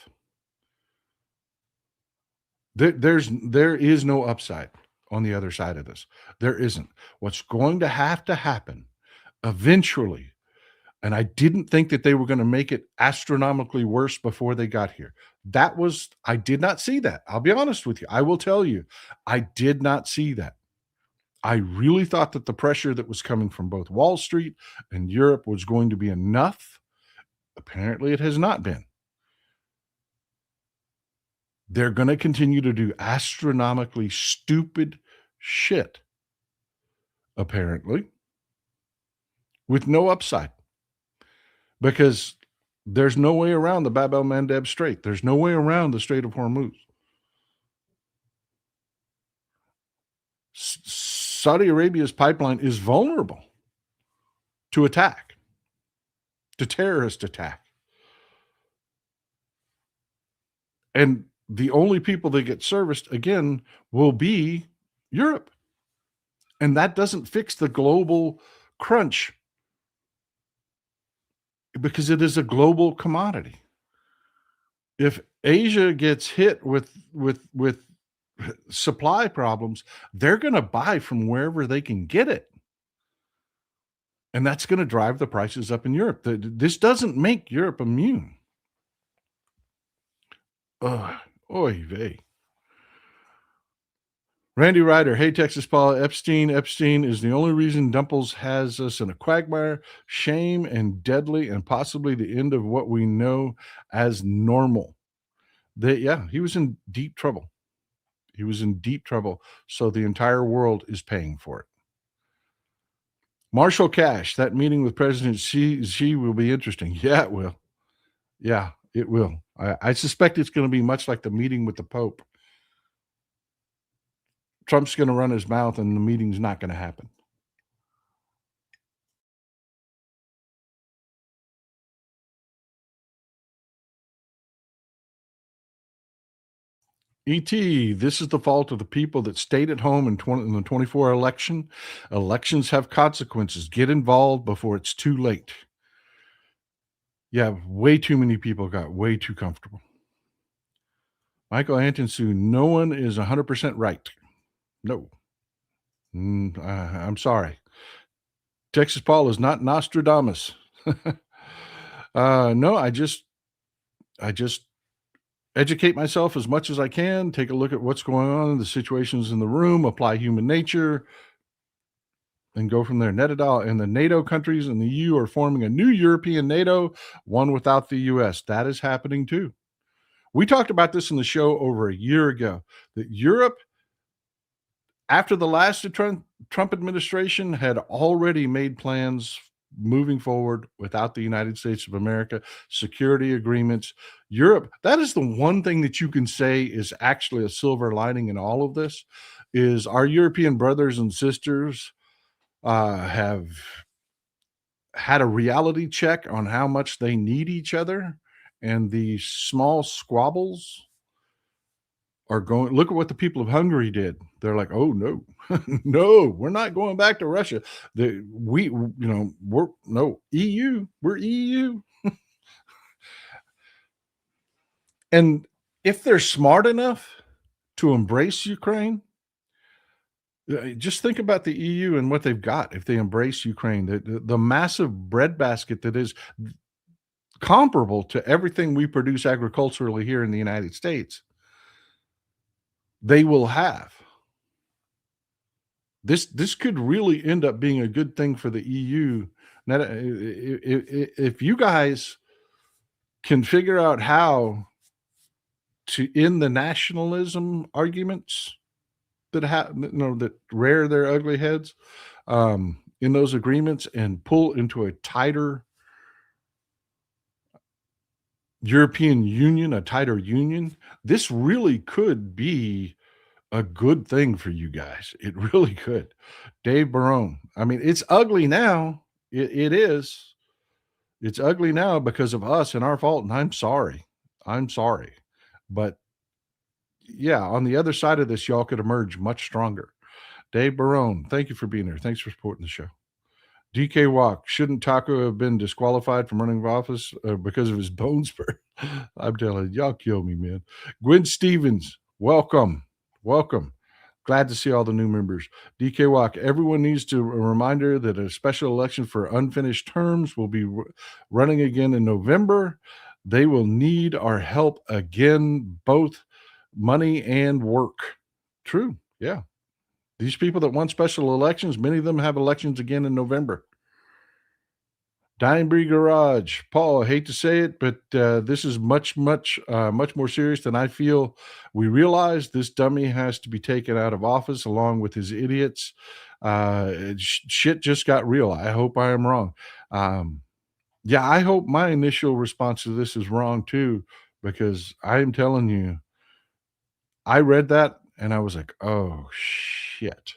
There is no upside on the other side of this. There isn't. What's going to happen eventually, and I didn't think that they were going to make it astronomically worse before they got here. I did not see that. I'll be honest with you. I will tell you, I did not see that. I really thought that the pressure that was coming from both Wall Street and Europe was going to be enough. Apparently, it has not been. They're going to continue to do astronomically stupid shit, apparently, with no upside because there's no way around the Bab el Mandeb Strait. There's no way around the Strait of Hormuz. Saudi Arabia's pipeline is vulnerable to attack, to terrorist attack. And the only people that get serviced, again, will be Europe. And that doesn't fix the global crunch because it is a global commodity. If Asia gets hit with supply problems, they're going to buy from wherever they can get it. And that's going to drive the prices up in Europe. This doesn't make Europe immune. Ugh, oy vey. Randy Ryder, hey, Texas Paul, Epstein is the only reason Dumples has us in a quagmire, shame and deadly, and possibly the end of what we know as normal. He was in deep trouble. He was in deep trouble. So the entire world is paying for it. Marshall Cash, that meeting with President Xi will be interesting. Yeah, it will. Yeah, it will. I suspect it's going to be much like the meeting with the Pope. Trump's going to run his mouth and the meeting's not going to happen. ET, this is the fault of the people that stayed at home in the 24 election. Elections have consequences. Get involved before it's too late. Yeah, way too many people got way too comfortable. Michael Antonsu, no one is 100% right. No. I'm sorry. Texas Paul is not Nostradamus. No, I just educate myself as much as I can, take a look at what's going on, the situations in the room, apply human nature, and go from there. Netadal and the NATO countries and the EU are forming a new European NATO, one without the US. That is happening too. We talked about this in the show over a year ago, that Europe, after the last Trump administration, had already made plans moving forward without the United States of America, security agreements. Europe, that is the one thing that you can say is actually a silver lining in all of this, is our European brothers and sisters have had a reality check on how much they need each other, and the small squabbles are going. Look at what the people of Hungary did. They're like, oh no, no, we're not going back to Russia. We're no EU, we're EU. And if they're smart enough to embrace Ukraine, just think about the EU and what they've got if they embrace Ukraine, the massive breadbasket that is comparable to everything we produce agriculturally here in the United States, they will have. This could really end up being a good thing for the EU. Now, if you guys can figure out how to end the nationalism arguments that rear their ugly heads in those agreements and pull into a tighter European Union, a tighter union, this really could be a good thing for you guys. It really could. Dave Barone. I mean, it's ugly now. It is. It's ugly now because of us and our fault. And I'm sorry. I'm sorry. But yeah, on the other side of this, y'all could emerge much stronger. Dave Barone, thank you for being here. Thanks for supporting the show. DK Walk, shouldn't Taco have been disqualified from running for office because of his bone spur? I'm telling you, y'all kill me, man. Gwen Stevens, welcome. Welcome. Glad to see all the new members. DK Walk, everyone needs a reminder that a special election for unfinished terms will be running again in November. They will need our help again, both money and work. True. Yeah. These people that want special elections, many of them have elections again in November. Dinebury Garage. Paul, I hate to say it, but this is much more serious than I feel we realize. This dummy has to be taken out of office along with his idiots. Shit just got real. I hope I am wrong. Um, yeah, I hope my initial response to this is wrong too, because I am telling you, I read that and I was like, oh shit.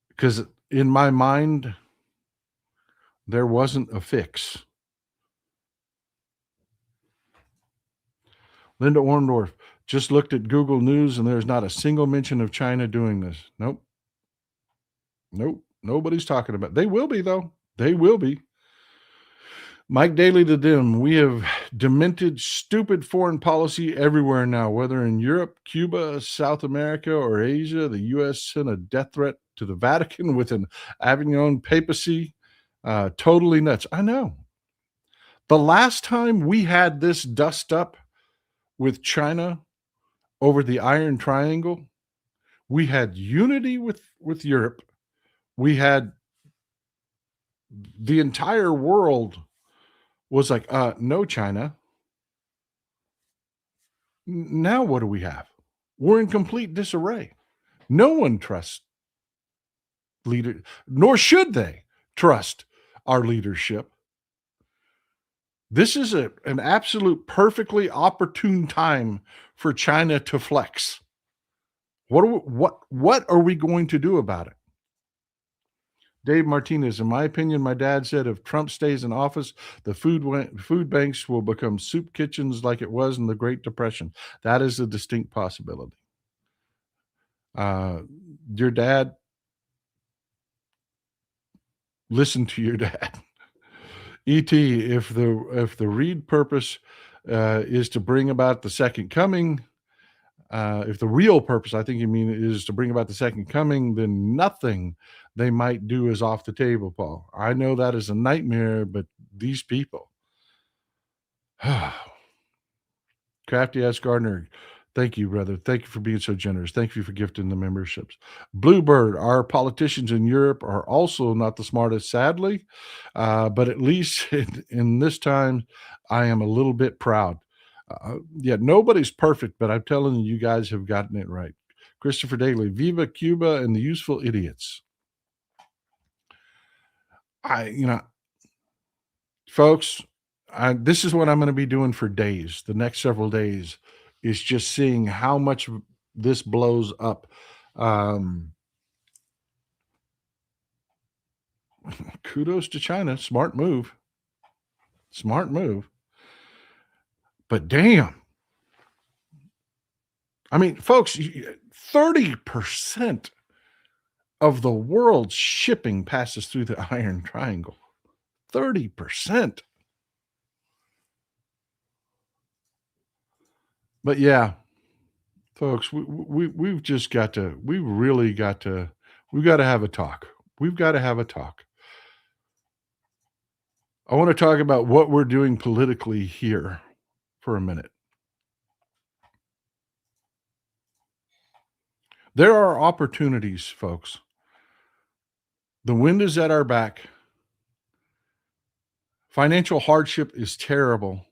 Because in my mind, there wasn't a fix. Linda Orndorff just looked at Google News and there's not a single mention of China doing this. Nope. Nope. Nobody's talking about it. They will be, though. They will be. Mike Daly the Dim, we have demented, stupid foreign policy everywhere now, whether in Europe, Cuba, South America, or Asia. The U.S. sent a death threat to the Vatican with an Avignon papacy. Totally nuts. I know. The last time we had this dust up with China over the Iron Triangle, we had unity with Europe. We had the entire world was like, no, China. Now what do we have? We're in complete disarray. No one trusts leader, nor should they trust our leadership. This is an absolute perfectly opportune time for China to flex. What are we going to do about it? Dave Martinez, in my opinion, my dad said if Trump stays in office, the food banks will become soup kitchens like it was in the Great Depression. That is a distinct possibility. Your dad, listen to your dad. Et, if the Reed purpose is to bring about the second coming, if the real purpose, I think you mean, is to bring about the second coming, then nothing they might do is off the table, Paul. I know that is a nightmare, but these people. Crafty ass Gardner, thank you, brother. Thank you for being so generous. Thank you for gifting the memberships. Bluebird, our politicians in Europe are also not the smartest, sadly, but at least in this time, I am a little bit proud. Yeah, nobody's perfect, but I'm telling you, you guys have gotten it right. Christopher Daly, Viva Cuba and the useful idiots. Folks, this is what I'm going to be doing for days. The next several days is just seeing how much this blows up. Kudos to China. Smart move. Smart move. But damn. I mean, folks, 30% of the world's shipping passes through the Iron Triangle. 30%. But yeah, folks, we've just got to, we've really got to, we've got to have a talk. We've got to have a talk. I want to talk about what we're doing politically here for a minute. There are opportunities, folks. The wind is at our back. Financial hardship is terrible,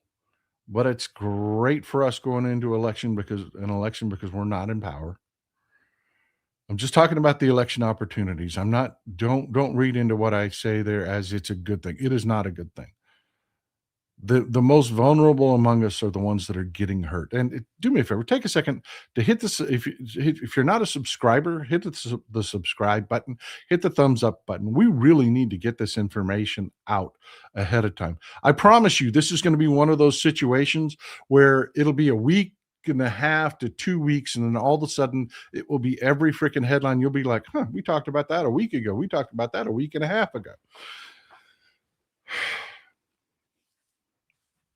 but it's great for us going into an election because we're not in power. I'm just talking about the election opportunities. I'm not, don't read into what I say there as it's a good thing. It is not a good thing. The most vulnerable among us are the ones that are getting hurt. And do me a favor, take a second to hit this. If you're not a subscriber, hit the subscribe button, hit the thumbs up button. We really need to get this information out ahead of time. I promise you, this is going to be one of those situations where it'll be a week and a half to 2 weeks, and then all of a sudden it will be every freaking headline. You'll be like, huh, we talked about that a week ago. We talked about that a week and a half ago.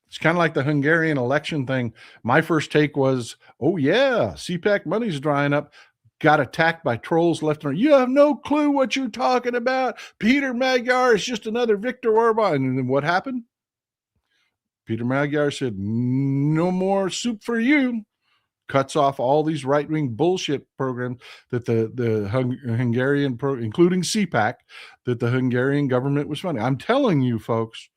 It's kind of like the Hungarian election thing. My first take was, oh, yeah, CPAC money's drying up. Got attacked by trolls left and right. You have no clue what you're talking about. Peter Magyar is just another Viktor Orban. And then what happened? Peter Magyar said, no more soup for you. cuts off all these right-wing bullshit programs that the Hungarian, including CPAC, that the Hungarian government was funding. I'm telling you, folks,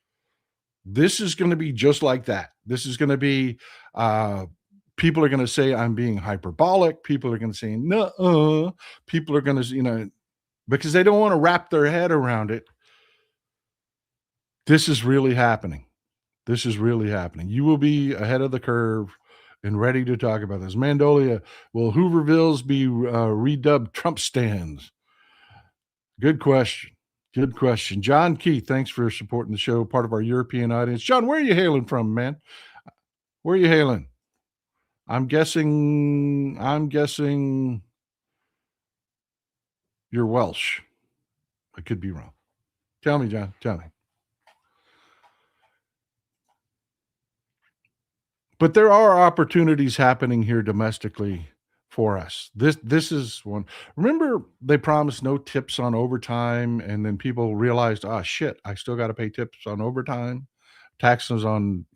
this is going to be just like that. This is going to be, people are going to say I'm being hyperbolic. People are going to say, no, people are going to, because they don't want to wrap their head around it. This is really happening. This is really happening. You will be ahead of the curve and ready to talk about this. Mandolia, will Hoovervilles be redubbed Trump stands? Good question. Good question. John Keith, thanks for supporting the show, part of our European audience. John, where are you hailing from, man? Where are you hailing? I'm guessing you're Welsh. I could be wrong. Tell me, John. Tell me. But there are opportunities happening here domestically for us. This is one. Remember, they promised no tips on overtime, and then people realized, oh shit, I still got to pay tips on overtime. Taxes on,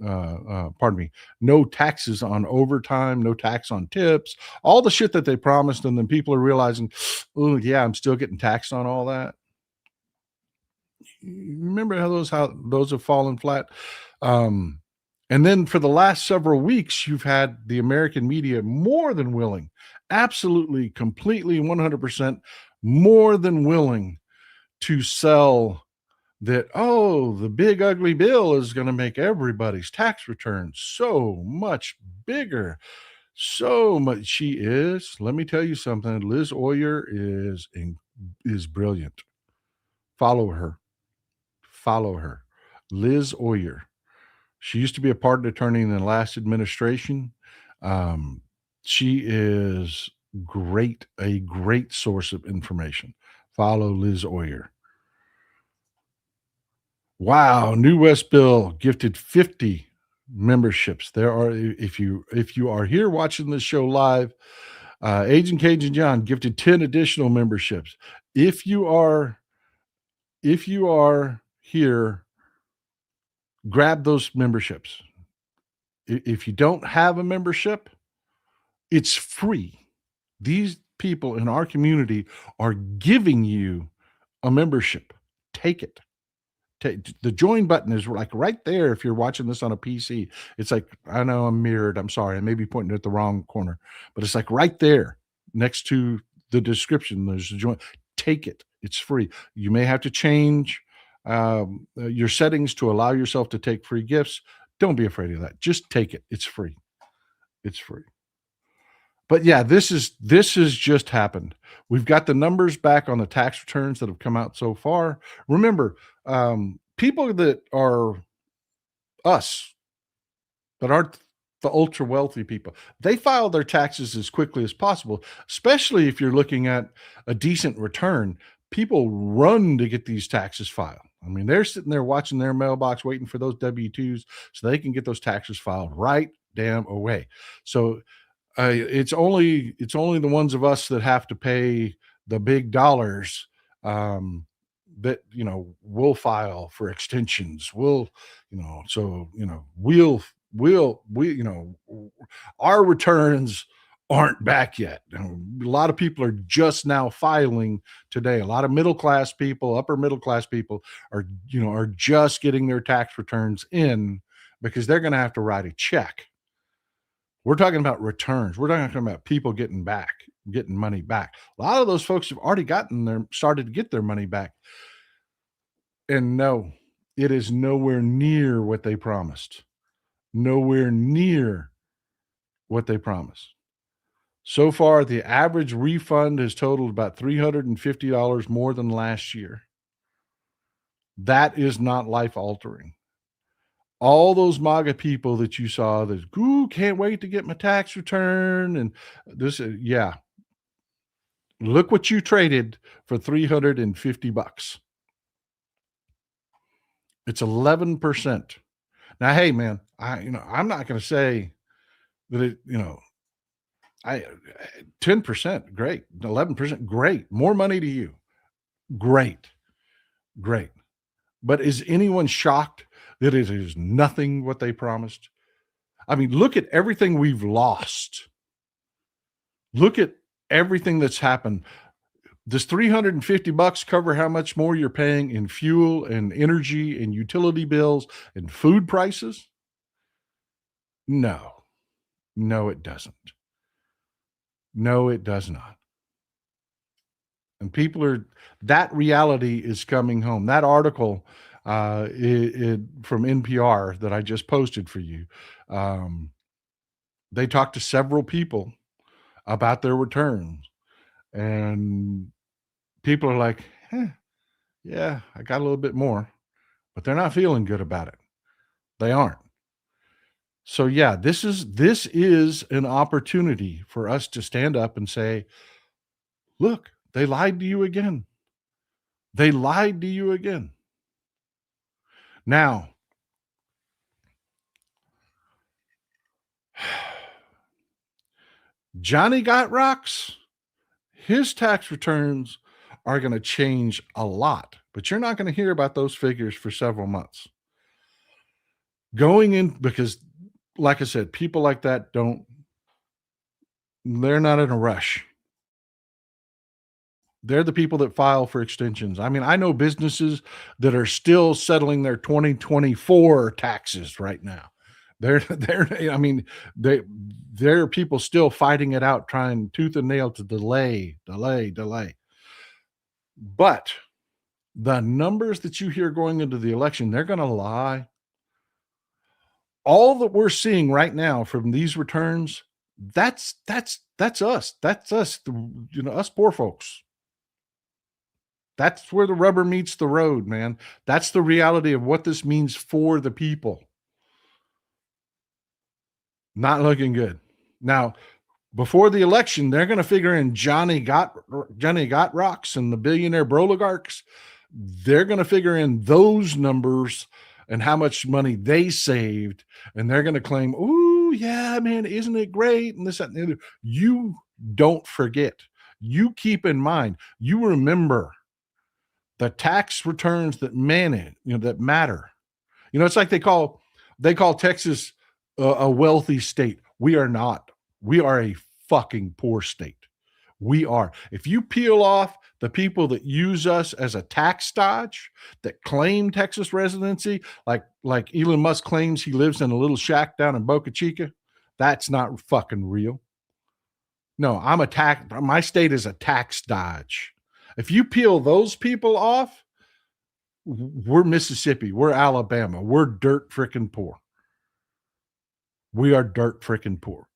pardon me, no taxes on overtime, no tax on tips, all the shit that they promised, and then people are realizing, oh yeah, I'm still getting taxed on all that. Remember how those have fallen flat. And then for the last several weeks, you've had the American media more than willing, absolutely, completely, 100% more than willing to sell that, oh, the big ugly bill is going to make everybody's tax returns so much bigger. So much. She is. Let me tell you something. Liz Oyer is brilliant. Follow her. Follow her. Liz Oyer. She used to be a pardon attorney in the last administration. She is great, a great source of information. Follow Liz Oyer. Wow, New West Bill gifted 50 memberships. There are, if you are here watching this show live, Agent Cajun John gifted 10 additional memberships. If you are here, grab those memberships. If you don't have a membership, it's free. These people in our community are giving you a membership. Take it. The join button is like right there. If you're watching this on a PC, it's like, I know I'm mirrored. I'm sorry. I may be pointing at the wrong corner, but it's like right there next to the description. There's a join. Take it. It's free. You may have to change your settings to allow yourself to take free gifts. Don't be afraid of that. Just take it. It's free. It's free. But yeah, this has just happened. We've got the numbers back on the tax returns that have come out so far. Remember, people that are us, that aren't the ultra wealthy people, they file their taxes as quickly as possible, especially if you're looking at a decent return. People run to get these taxes filed. I mean, they're sitting there watching their mailbox, waiting for those W-2s so they can get those taxes filed right damn away. So it's only the ones of us that have to pay the big dollars, that will file for extensions. We'll our returns aren't back yet. A lot of people are just now filing today. A lot of middle class people, upper middle class people are just getting their tax returns in because they're going to have to write a check. We're talking about returns. We're talking about people getting money back. A lot of those folks have already started to get their money back. And no, it is nowhere near what they promised. Nowhere near what they promised. So far, the average refund has totaled about $350 more than last year. That is not life altering. All those MAGA people that you saw that, can't wait to get my tax return. And this, yeah. Look what you traded for $350. It's 11%. Now, hey, man, I'm not going to say that 10%, great. 11%, great. More money to you. Great. But is anyone shocked that it is nothing what they promised? I mean, look at everything we've lost. Look at everything that's happened. Does $350 cover how much more you're paying in fuel and energy and utility bills and food prices? No. No, it doesn't. No, it does not. And people are that reality is coming home. That article from NPR that I just posted for you, um, they talked to several people about their returns, and people are like, yeah, I got a little bit more, but they're not feeling good about it. They aren't. So yeah, this is an opportunity for us to stand up and say, look, they lied to you again. They lied to you again. Now, Johnny Got Rocks, his tax returns are going to change a lot, but you're not going to hear about those figures for several months. Going in, because like I said, people like that they're not in a rush. They're the people that file for extensions. I mean, I know businesses that are still settling their 2024 taxes right now. I mean, there are people still fighting it out, trying tooth and nail to delay. But the numbers that you hear going into the election, they're going to lie. All that we're seeing right now from these returns, that's us. That's us, us poor folks. That's where the rubber meets the road, man. That's the reality of what this means for the people. Not looking good. Now, before the election, they're going to figure in Johnny Got Rocks and the billionaire broligarchs. They're going to figure in those numbers and how much money they saved, and they're going to claim, "Ooh, yeah, man, isn't it great?" And this, that, and the other. You don't forget. You keep in mind. You remember the tax returns that that matter. It's like they call Texas a wealthy state. We are not. We are a fucking poor state. We are. If you peel off the people that use us as a tax dodge, that claim Texas residency, like Elon Musk claims he lives in a little shack down in Boca Chica, that's not fucking real. No, my state is a tax dodge. If you peel those people off, we're Mississippi, we're Alabama, we're dirt freaking poor. We are dirt freaking poor.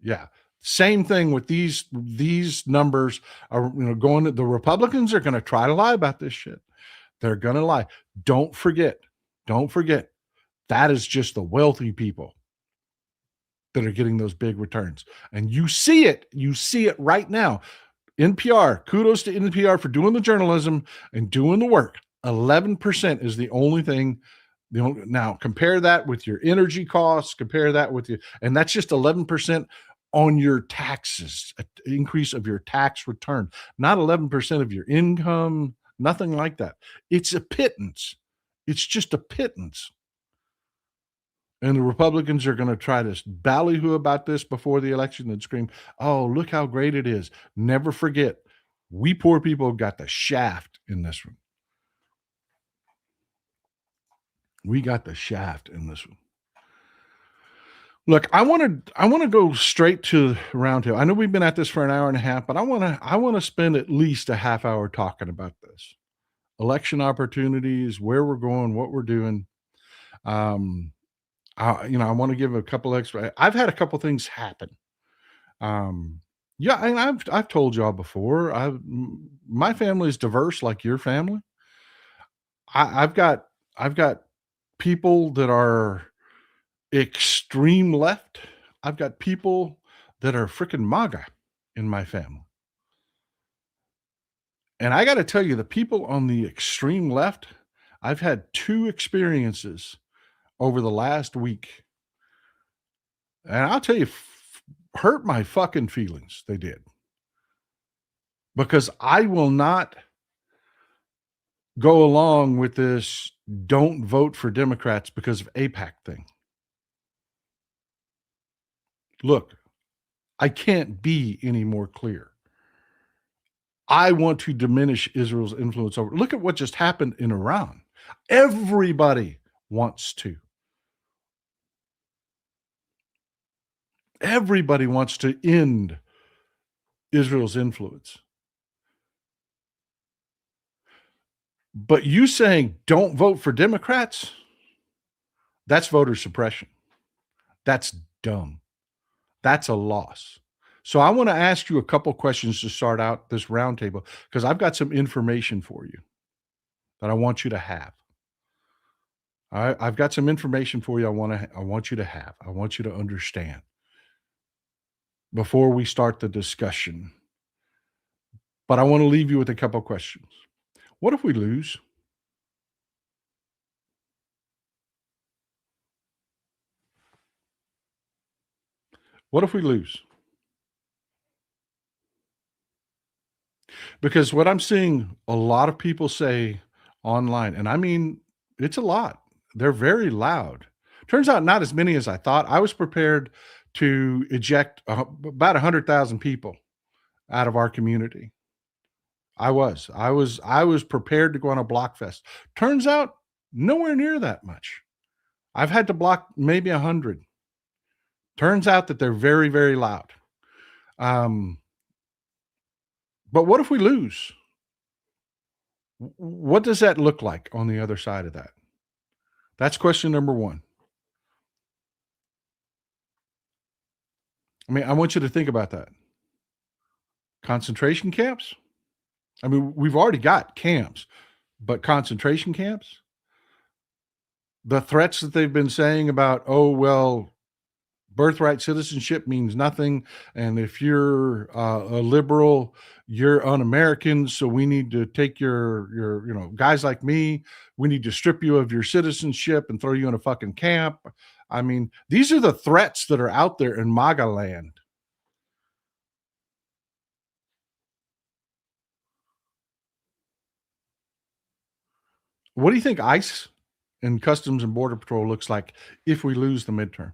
Yeah. Same thing with these numbers are going to the Republicans are going to try to lie about this shit. They're going to lie. Don't forget. That is just the wealthy people that are getting those big returns. And you see it right now. NPR, kudos to NPR for doing the journalism and doing the work. 11% is the only thing. Now compare that with your energy costs, and that's just 11% on your taxes, an increase of your tax return, not 11% of your income, nothing like that. It's a pittance. It's just a pittance. And the Republicans are going to try to ballyhoo about this before the election and scream, "Oh, look how great it is." Never forget, we poor people got the shaft in this one. We got the shaft in this one. Look, I want to go straight to roundtable. I know we've been at this for an hour and a half, but I want to spend at least a half hour talking about this. Election opportunities, where we're going, what we're doing. I want to give a couple extra. I've had a couple things happen. Yeah, and I've told y'all before. My family is diverse, like your family. I've got people that are extreme left. I've got people that are freaking MAGA in my family. And I got to tell you, the people on the extreme left, I've had two experiences over the last week. And I'll tell you, hurt my fucking feelings. They did. Because I will not go along with this don't vote for Democrats because of AIPAC thing. Look, I can't be any more clear. I want to diminish Israel's influence over. Look at what just happened in Iran. Everybody wants to. Everybody wants to end Israel's influence. But you saying don't vote for Democrats, that's voter suppression. That's dumb. That's a loss. So I want to ask you a couple questions to start out this roundtable because I've got some information for you that I want you to have. I've got some information for you. I want you to have. I want you to understand before we start the discussion. But I want to leave you with a couple questions. What if we lose? What if we lose? Because what I'm seeing a lot of people say online, and I mean, it's a lot. They're very loud. Turns out not as many as I thought. I was prepared to eject about 100,000 people out of our community. I was prepared to go on a block fest. Turns out nowhere near that much. I've had to block maybe 100. Turns out that they're very, very loud. But what if we lose? What does that look like on the other side of that? That's question number one. I mean, I want you to think about that. Concentration camps? I mean, we've already got camps, but concentration camps? The threats that they've been saying about, oh, well, birthright citizenship means nothing. And if you're a liberal, you're un-American. So we need to take your, guys like me, we need to strip you of your citizenship and throw you in a fucking camp. I mean, these are the threats that are out there in MAGA land. What do you think ICE and Customs and Border Patrol looks like if we lose the midterm?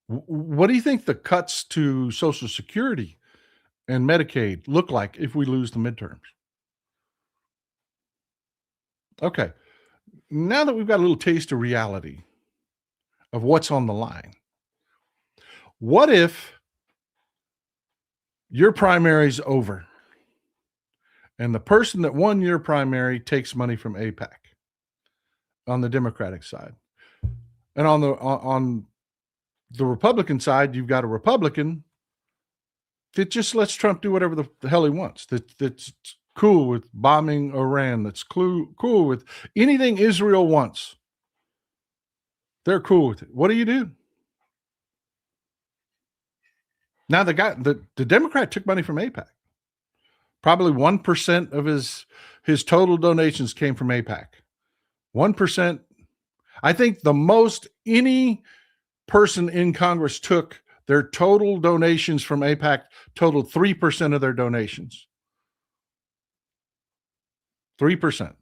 What do you think the cuts to Social Security and Medicaid look like if we lose the midterms? Okay. Now that we've got a little taste of reality of what's on the line, what if your primary's over and the person that won your primary takes money from AIPAC on the Democratic side? And on the Republican side, you've got a Republican that just lets Trump do whatever the hell he wants. That's cool with bombing Iran. That's cool with anything Israel wants. They're cool with it. What do you do? Now the Democrat took money from AIPAC. Probably 1% of his total donations came from AIPAC. 1%. I think the most any person in Congress took their total donations from AIPAC totaled 3% of their donations. 3%.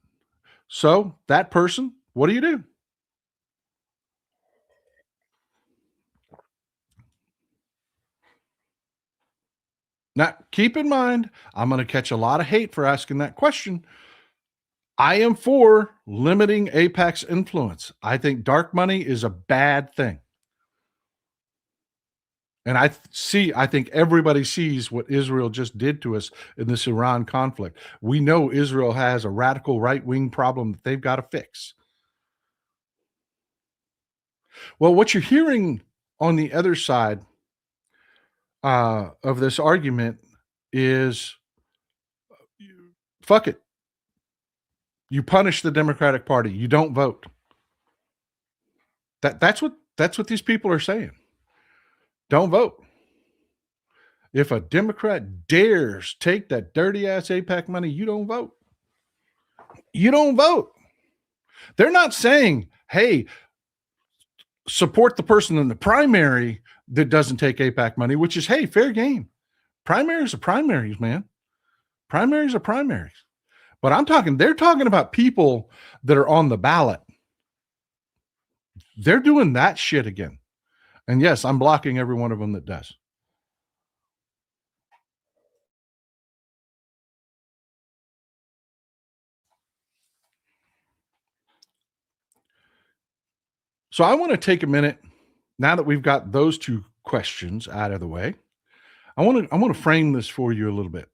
So that person, what do you do? Now, keep in mind, I'm going to catch a lot of hate for asking that question. I am for limiting AIPAC's influence. I think dark money is a bad thing. And I think everybody sees what Israel just did to us in this Iran conflict. We know Israel has a radical right-wing problem that they've got to fix. Well, what you're hearing on the other side of this argument is, fuck it. You punish the Democratic Party. You don't vote. That's what these people are saying. Don't vote. If a Democrat dares take that dirty ass AIPAC money, you don't vote. You don't vote. They're not saying, hey, support the person in the primary that doesn't take AIPAC money, which is, hey, fair game. Primaries are primaries, man. Primaries are primaries. But they're talking about people that are on the ballot. They're doing that shit again. And yes, I'm blocking every one of them that does. So I want to take a minute now that we've got those two questions out of the way. I want to frame this for you a little bit.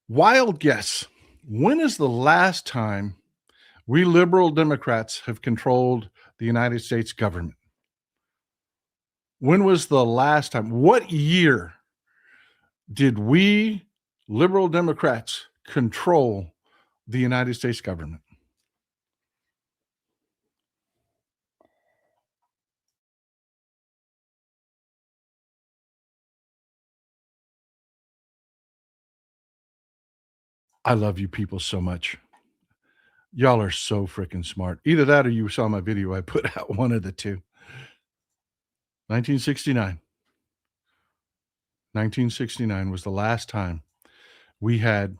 Wild guess. When is the last time we liberal Democrats have controlled the United States government? When was the last time? What year did we liberal Democrats control the United States government? I love you people so much. Y'all are so freaking smart. Either that or you saw my video I put out, one of the two. 1969. 1969 was the last time we had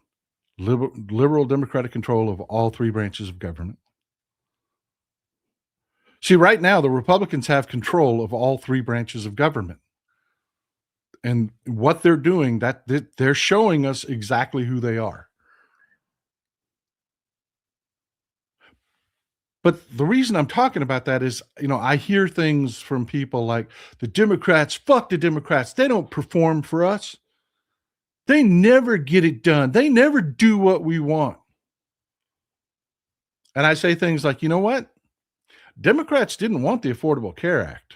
liberal Democratic control of all three branches of government. See, right now, the Republicans have control of all three branches of government. And what they're doing, that they're showing us exactly who they are. But the reason I'm talking about that is, I hear things from people like the Democrats, fuck the Democrats. They don't perform for us. They never get it done. They never do what we want. And I say things like, you know what? Democrats didn't want the Affordable Care Act.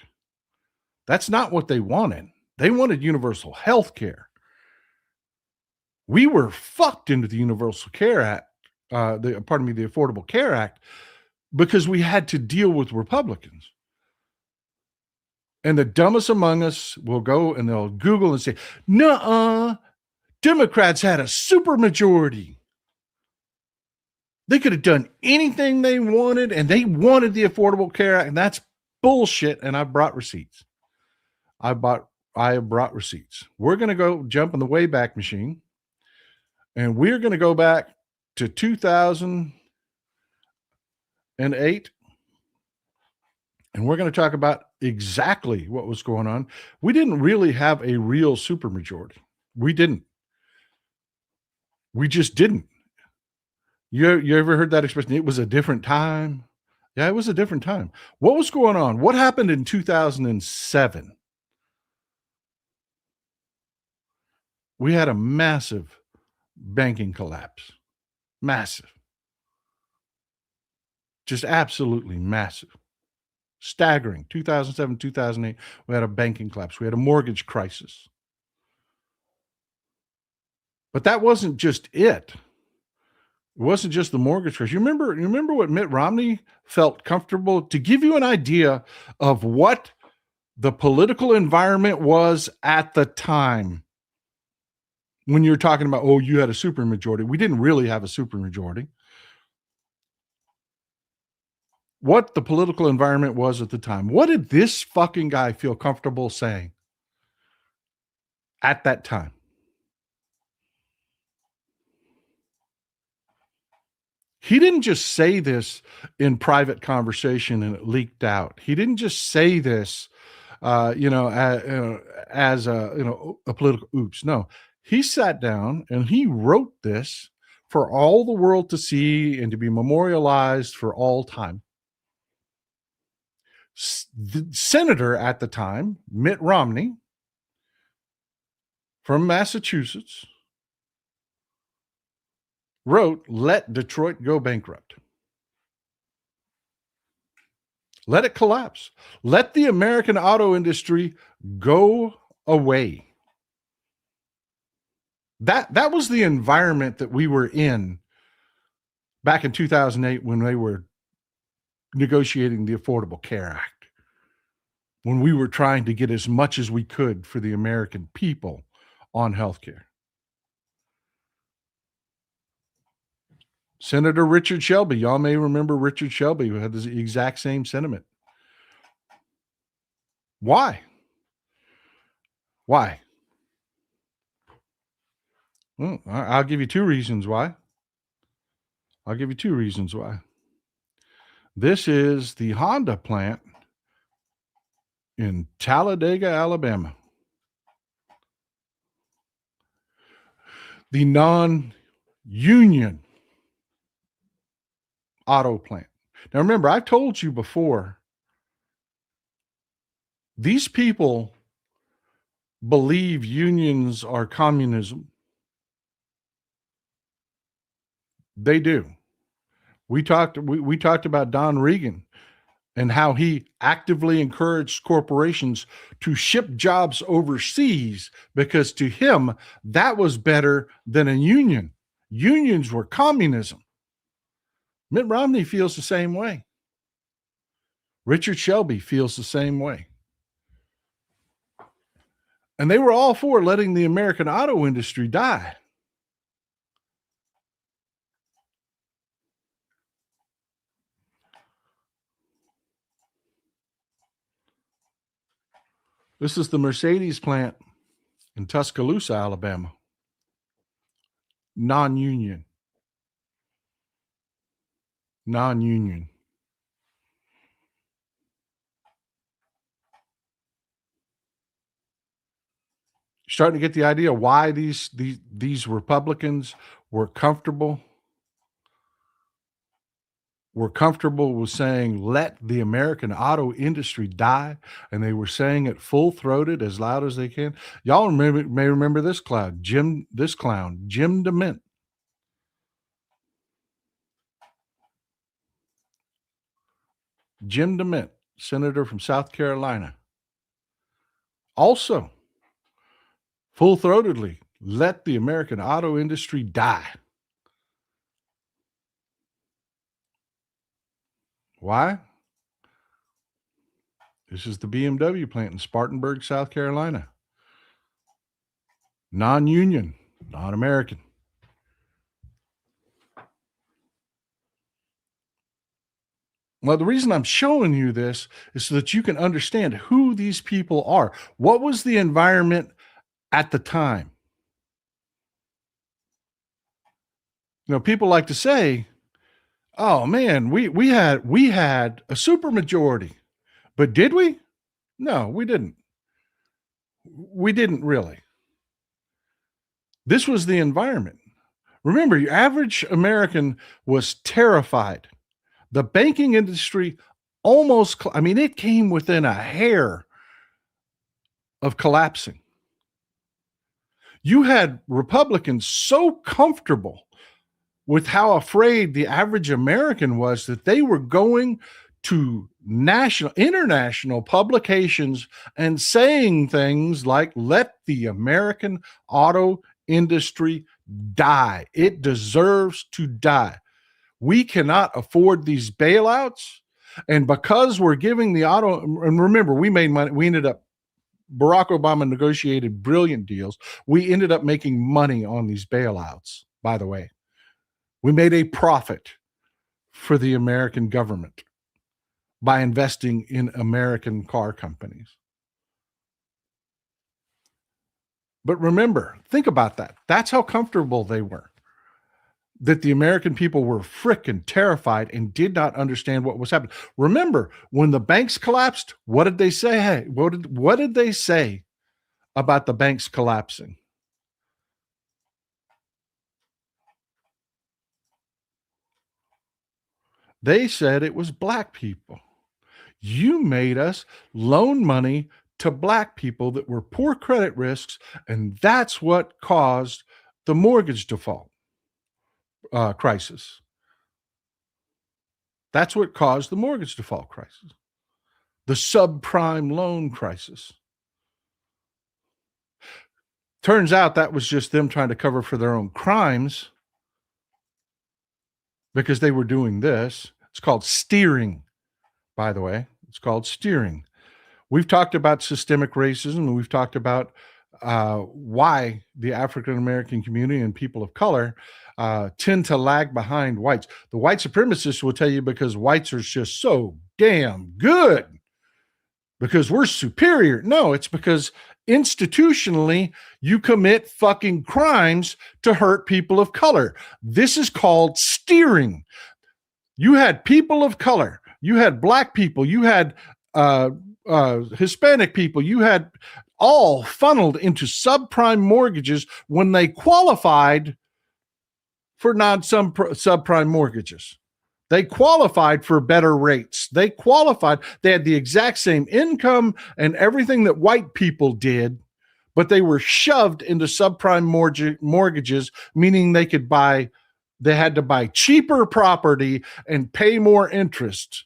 That's not what they wanted. They wanted universal health care. We were fucked into the Universal Care Act, the Affordable Care Act, because we had to deal with Republicans. And the dumbest among us will go and they'll Google and say, nuh-uh, Democrats had a super majority. They could have done anything they wanted, and they wanted the Affordable Care Act, and that's bullshit. And I brought receipts. I have brought receipts. We're going to go jump in the Wayback Machine, and we're going to go back to 2008, and we're going to talk about exactly what was going on. We didn't really have a real supermajority. We didn't. We just didn't. You ever heard that expression? It was a different time. Yeah, it was a different time. What was going on? What happened in 2007? We had a massive banking collapse. Massive. Just absolutely massive. Staggering. 2007, 2008, we had a banking collapse. We had a mortgage crisis. But that wasn't just it. It wasn't just the mortgage crisis. You remember what Mitt Romney felt comfortable to give you an idea of what the political environment was at the time. When you're talking about, oh, you had a supermajority. We didn't really have a supermajority. What the political environment was at the time. What did this fucking guy feel comfortable saying at that time? He didn't just say this in private conversation and it leaked out. He didn't just say this, as a political oops. No, he sat down and he wrote this for all the world to see and to be memorialized for all time. The senator at the time, Mitt Romney, from Massachusetts, wrote, "Let Detroit go bankrupt. Let it collapse. Let the American auto industry go away." That was the environment that we were in back in 2008 when they were negotiating the Affordable Care Act, when we were trying to get as much as we could for the American people on health care. Senator Richard Shelby, y'all may remember Richard Shelby, who had the exact same sentiment. Why? Why? Well, I'll give you two reasons why. I'll give you two reasons why. This is the Honda plant in Talladega, Alabama. The non-union auto plant. Now, remember, I've told you before, these people believe unions are communism. They do. We talked about Don Regan and how he actively encouraged corporations to ship jobs overseas because to him, that was better than a union. Unions were communism. Mitt Romney feels the same way. Richard Shelby feels the same way. And they were all for letting the American auto industry die. This is the Mercedes plant in Tuscaloosa, Alabama. Non-union. Non-union. Starting to get the idea why these Republicans were comfortable with saying, let the American auto industry die. And they were saying it full-throated, as loud as they can. Y'all may remember this clown, Jim DeMint. Jim DeMint, senator from South Carolina. Also, full-throatedly, let the American auto industry die. Why? This is the BMW plant in Spartanburg, South Carolina. Non-union, non-American. Well, the reason I'm showing you this is so that you can understand who these people are. What was the environment at the time? You know, people like to say, oh man, we had a supermajority. But did we? No, we didn't. We didn't really. This was the environment. Remember, your average American was terrified. The banking industry it came within a hair of collapsing. You had Republicans so comfortable with how afraid the average American was that they were going to international publications and saying things like, let the American auto industry die. It deserves to die. We cannot afford these bailouts. And because we're giving the auto, and remember, we made money. Barack Obama negotiated brilliant deals. We ended up making money on these bailouts, by the way. We made a profit for the American government by investing in American car companies. But remember, think about that. That's how comfortable they were. That the American people were frickin' terrified and did not understand what was happening. Remember, when the banks collapsed, what did they say? Hey, what did they say about the banks collapsing? They said it was black people. You made us loan money to black people that were poor credit risks, and that's what caused the mortgage default crisis. That's what caused the mortgage default crisis, the subprime loan crisis. Turns out that was just them trying to cover for their own crimes because they were doing this. It's called steering, by the way. It's called steering. We've talked about systemic racism, and we've talked about why the African American community and people of color tend to lag behind whites. The white supremacists will tell you because whites are just so damn good, because we're superior. No, it's because institutionally you commit fucking crimes to hurt people of color. This is called steering. You had people of color, you had black people, you had Hispanic people, you had all funneled into subprime mortgages when they qualified for non-subprime mortgages. They qualified for better rates. They qualified. They had the exact same income and everything that white people did, but they were shoved into subprime mortgages, meaning they had to buy cheaper property and pay more interest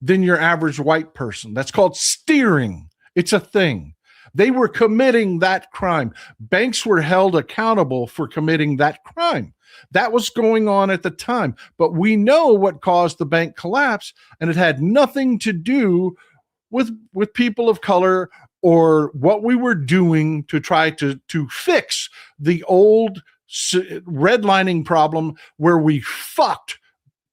than your average white person. That's called steering. It's a thing. They were committing that crime. Banks were held accountable for committing that crime. That was going on at the time. But we know what caused the bank collapse, and it had nothing to do with people of color or what we were doing to try to fix the old redlining problem where we fucked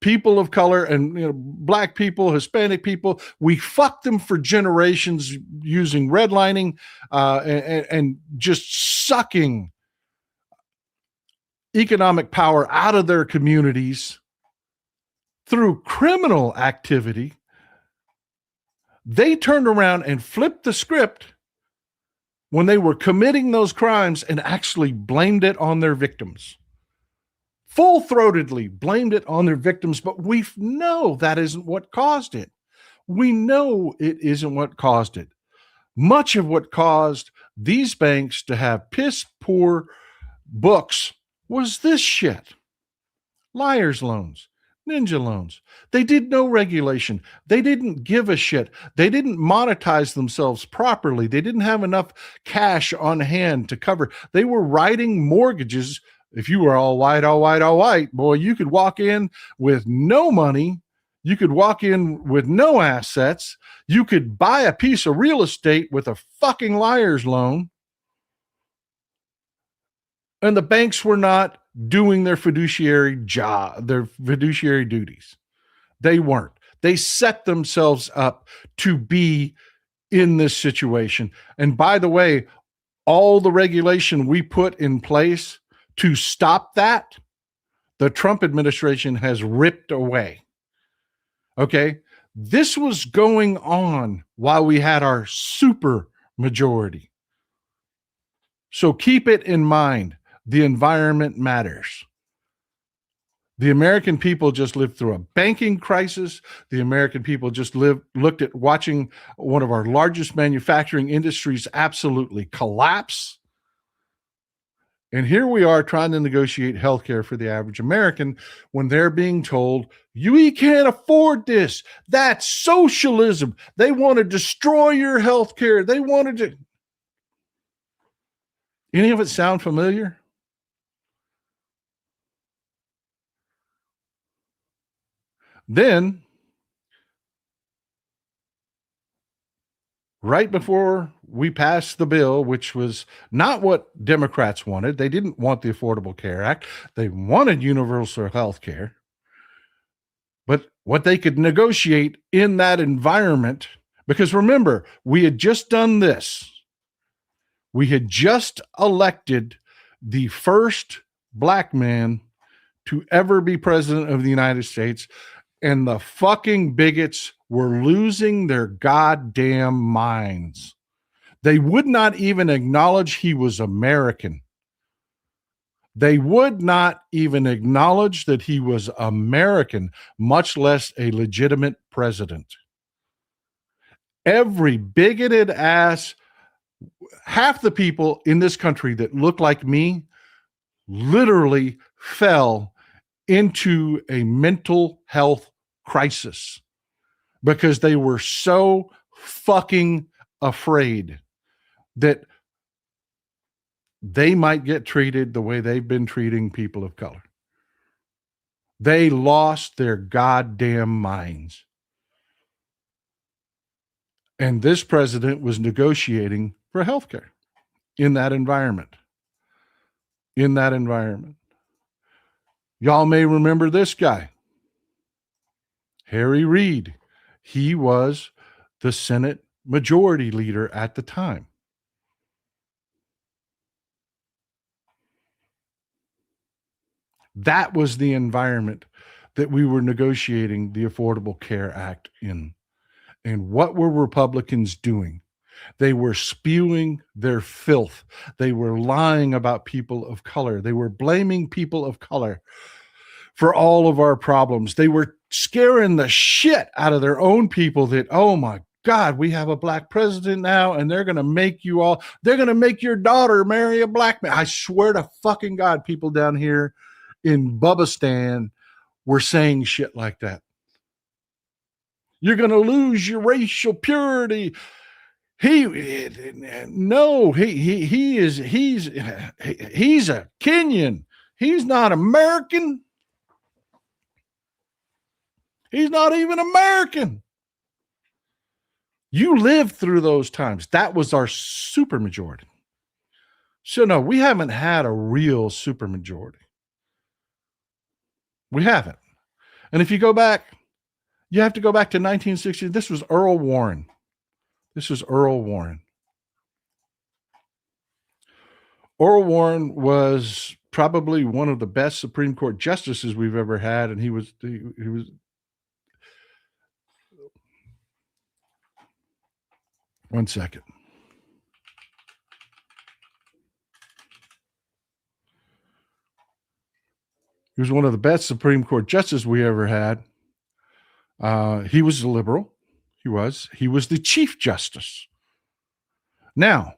people of color and black people, Hispanic people. We fucked them for generations using redlining and just sucking economic power out of their communities through criminal activity. They turned around and flipped the script when they were committing those crimes and actually blamed it on their victims. Full-throatedly blamed it on their victims, but we know that isn't what caused it. We know it isn't what caused it. Much of what caused these banks to have piss-poor books was this shit. Liar's loans, ninja loans. They did no regulation. They didn't give a shit. They didn't monetize themselves properly. They didn't have enough cash on hand to cover. They were writing mortgages. If you were all white, boy, you could walk in with no money. You could walk in with no assets. You could buy a piece of real estate with a fucking liar's loan. And the banks were not doing their fiduciary job, their fiduciary duties. They weren't. They set themselves up to be in this situation. And by the way, all the regulation we put in place to stop that, the Trump administration has ripped away. Okay? This was going on while we had our super majority. So keep it in mind. The environment matters. The American people just lived through a banking crisis. The American people just looked at watching one of our largest manufacturing industries absolutely collapse. And here we are trying to negotiate healthcare for the average American when they're being told, you can't afford this. That's socialism. They want to destroy your healthcare. They wanted to. Any of it sound familiar? Then, right before we passed the bill, which was not what Democrats wanted, they didn't want the Affordable Care Act. They wanted universal health care. But what they could negotiate in that environment, because remember, we had just done this. We had just elected the first black man to ever be president of the United States. And the fucking bigots were losing their goddamn minds. They would not even acknowledge he was American. They would not even acknowledge that he was American, much less a legitimate president. Every bigoted ass, half the people in this country that look like me literally fell into a mental health crisis because they were so fucking afraid that they might get treated the way they've been treating people of color. They lost their goddamn minds. And this president was negotiating for healthcare in that environment. In that environment. Y'all may remember this guy, Harry Reid. He was the Senate Majority Leader at the time. That was the environment that we were negotiating the Affordable Care Act in. And what were Republicans doing? They were spewing their filth. They were lying about people of color. They were blaming people of color for all of our problems. They were scaring the shit out of their own people that, oh my God, we have a black president now, and they're going to make they're going to make your daughter marry a black man. I swear to fucking God, people down here in Bubbastan were saying shit like that. You're going to lose your racial purity. He's a Kenyan. He's not American. He's not even American. You lived through those times. That was our supermajority. So no, we haven't had a real supermajority. We haven't. And if you go back, you have to go back to 1960. This was Earl Warren. Earl Warren was probably one of the best Supreme Court justices we've ever had, and he was one second. He was one of the best Supreme Court justices we ever had. He was a liberal. He was the Chief Justice. Now,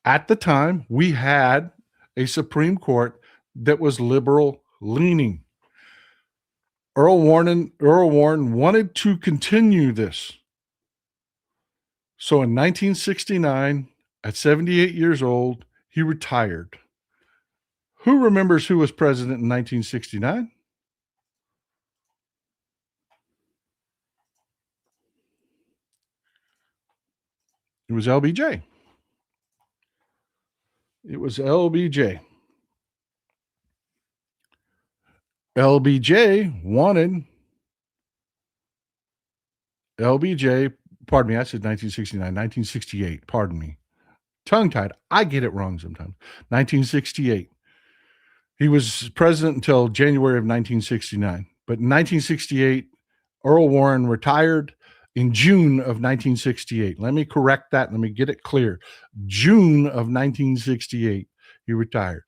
at the time, we had a Supreme Court that was liberal leaning. Earl Warren wanted to continue this. So in 1969, at 78 years old, he retired. Who remembers who was president in 1969? It was LBJ. LBJ pardon me, I said 1969, 1968, pardon me. Tongue-tied. I get it wrong sometimes. 1968. He was president until January of 1969. But in 1968, Earl Warren retired in June of 1968. Let me correct that. Let me get it clear. June of 1968, he retired.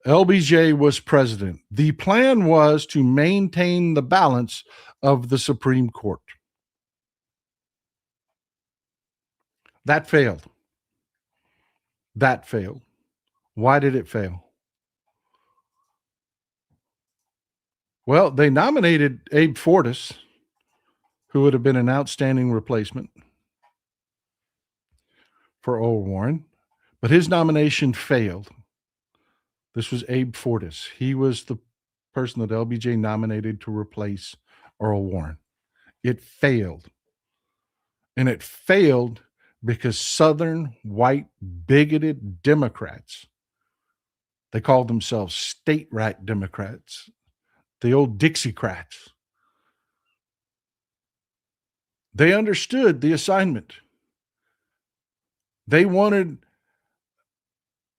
LBJ was president. The plan was to maintain the balance of the Supreme Court. That failed. Why did it fail? Well, they nominated Abe Fortas, who would have been an outstanding replacement for Earl Warren, but his nomination failed. This was Abe Fortas. He was the person that LBJ nominated to replace Earl Warren. It failed. And it failed because Southern, white, bigoted Democrats, they called themselves state right Democrats, the old Dixiecrats. They understood the assignment. They wanted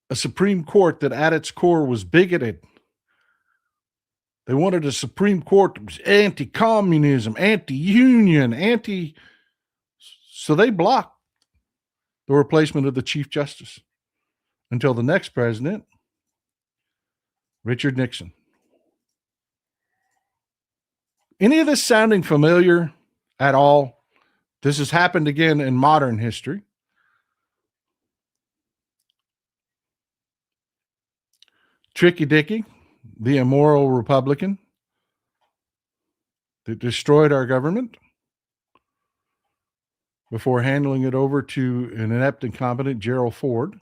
a Supreme Court that at its core was bigoted. They wanted a Supreme Court that was anti-communism, anti-union, so they blocked the replacement of the Chief Justice until the next president, Richard Nixon. Any of this sounding familiar at all? This has happened again in modern history. Tricky Dicky, the immoral Republican that destroyed our government before handing it over to an inept and incompetent Gerald Ford.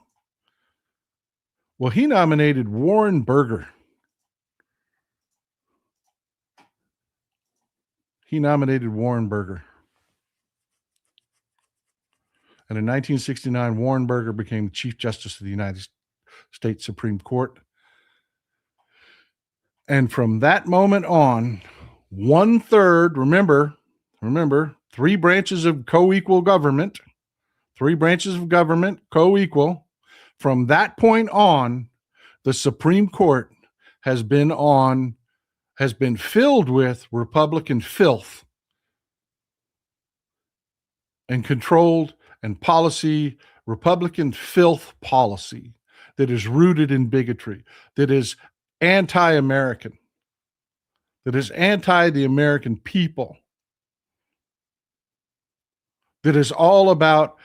Well, he nominated Warren Burger. And in 1969, Warren Burger became Chief Justice of the United States Supreme Court. And from that moment on, 1/3, remember, 3 branches of co-equal government, co-equal. From that point on, the Supreme Court has been filled with Republican filth. and controlled and policy, Republican filth policy that is rooted in bigotry, that is anti American, that is anti the American people, that is all about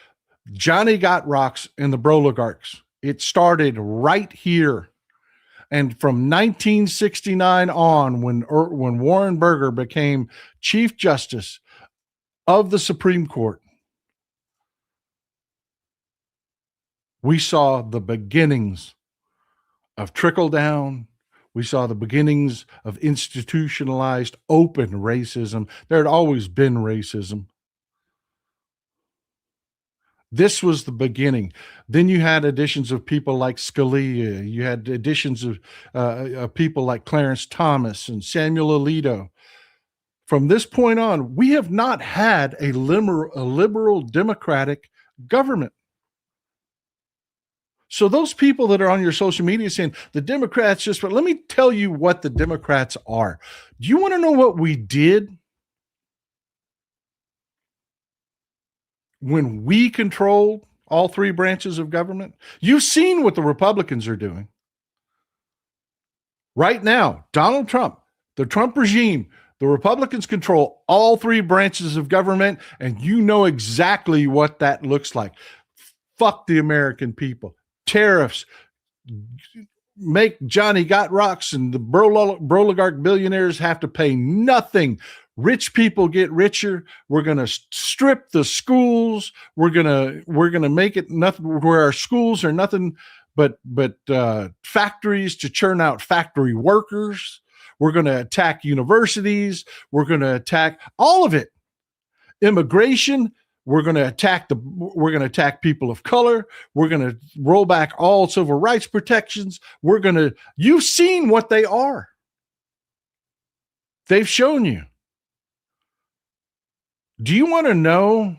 Johnny Got Rocks and the Broligarchs. It started right here. And from 1969 on, when Warren Burger became Chief Justice of the Supreme Court, we saw the beginnings of trickle down. We saw the beginnings of institutionalized open racism. There had always been racism. This was the beginning. Then you had additions of people like Scalia. You had additions of people like Clarence Thomas and Samuel Alito. From this point on, we have not had a liberal democratic government. So those people that are on your social media saying the Democrats just, let me tell you what the Democrats are. Do you want to know what we did when we controlled all three branches of government? You've seen what the Republicans are doing. Right now, Donald Trump, the Trump regime, the Republicans control all three branches of government, and you know exactly what that looks like. Fuck the American people. Tariffs, make Johnny Got Rocks and the Broligarch billionaires have to pay nothing. Rich people get richer. We're going to strip the schools. We're going to make it nothing where our schools are nothing but factories to churn out factory workers. We're going to attack universities. We're going to attack all of it. Immigration. We're going to attack people of color. We're going to roll back all civil rights protections. You've seen what they are. They've shown you. Do you want to know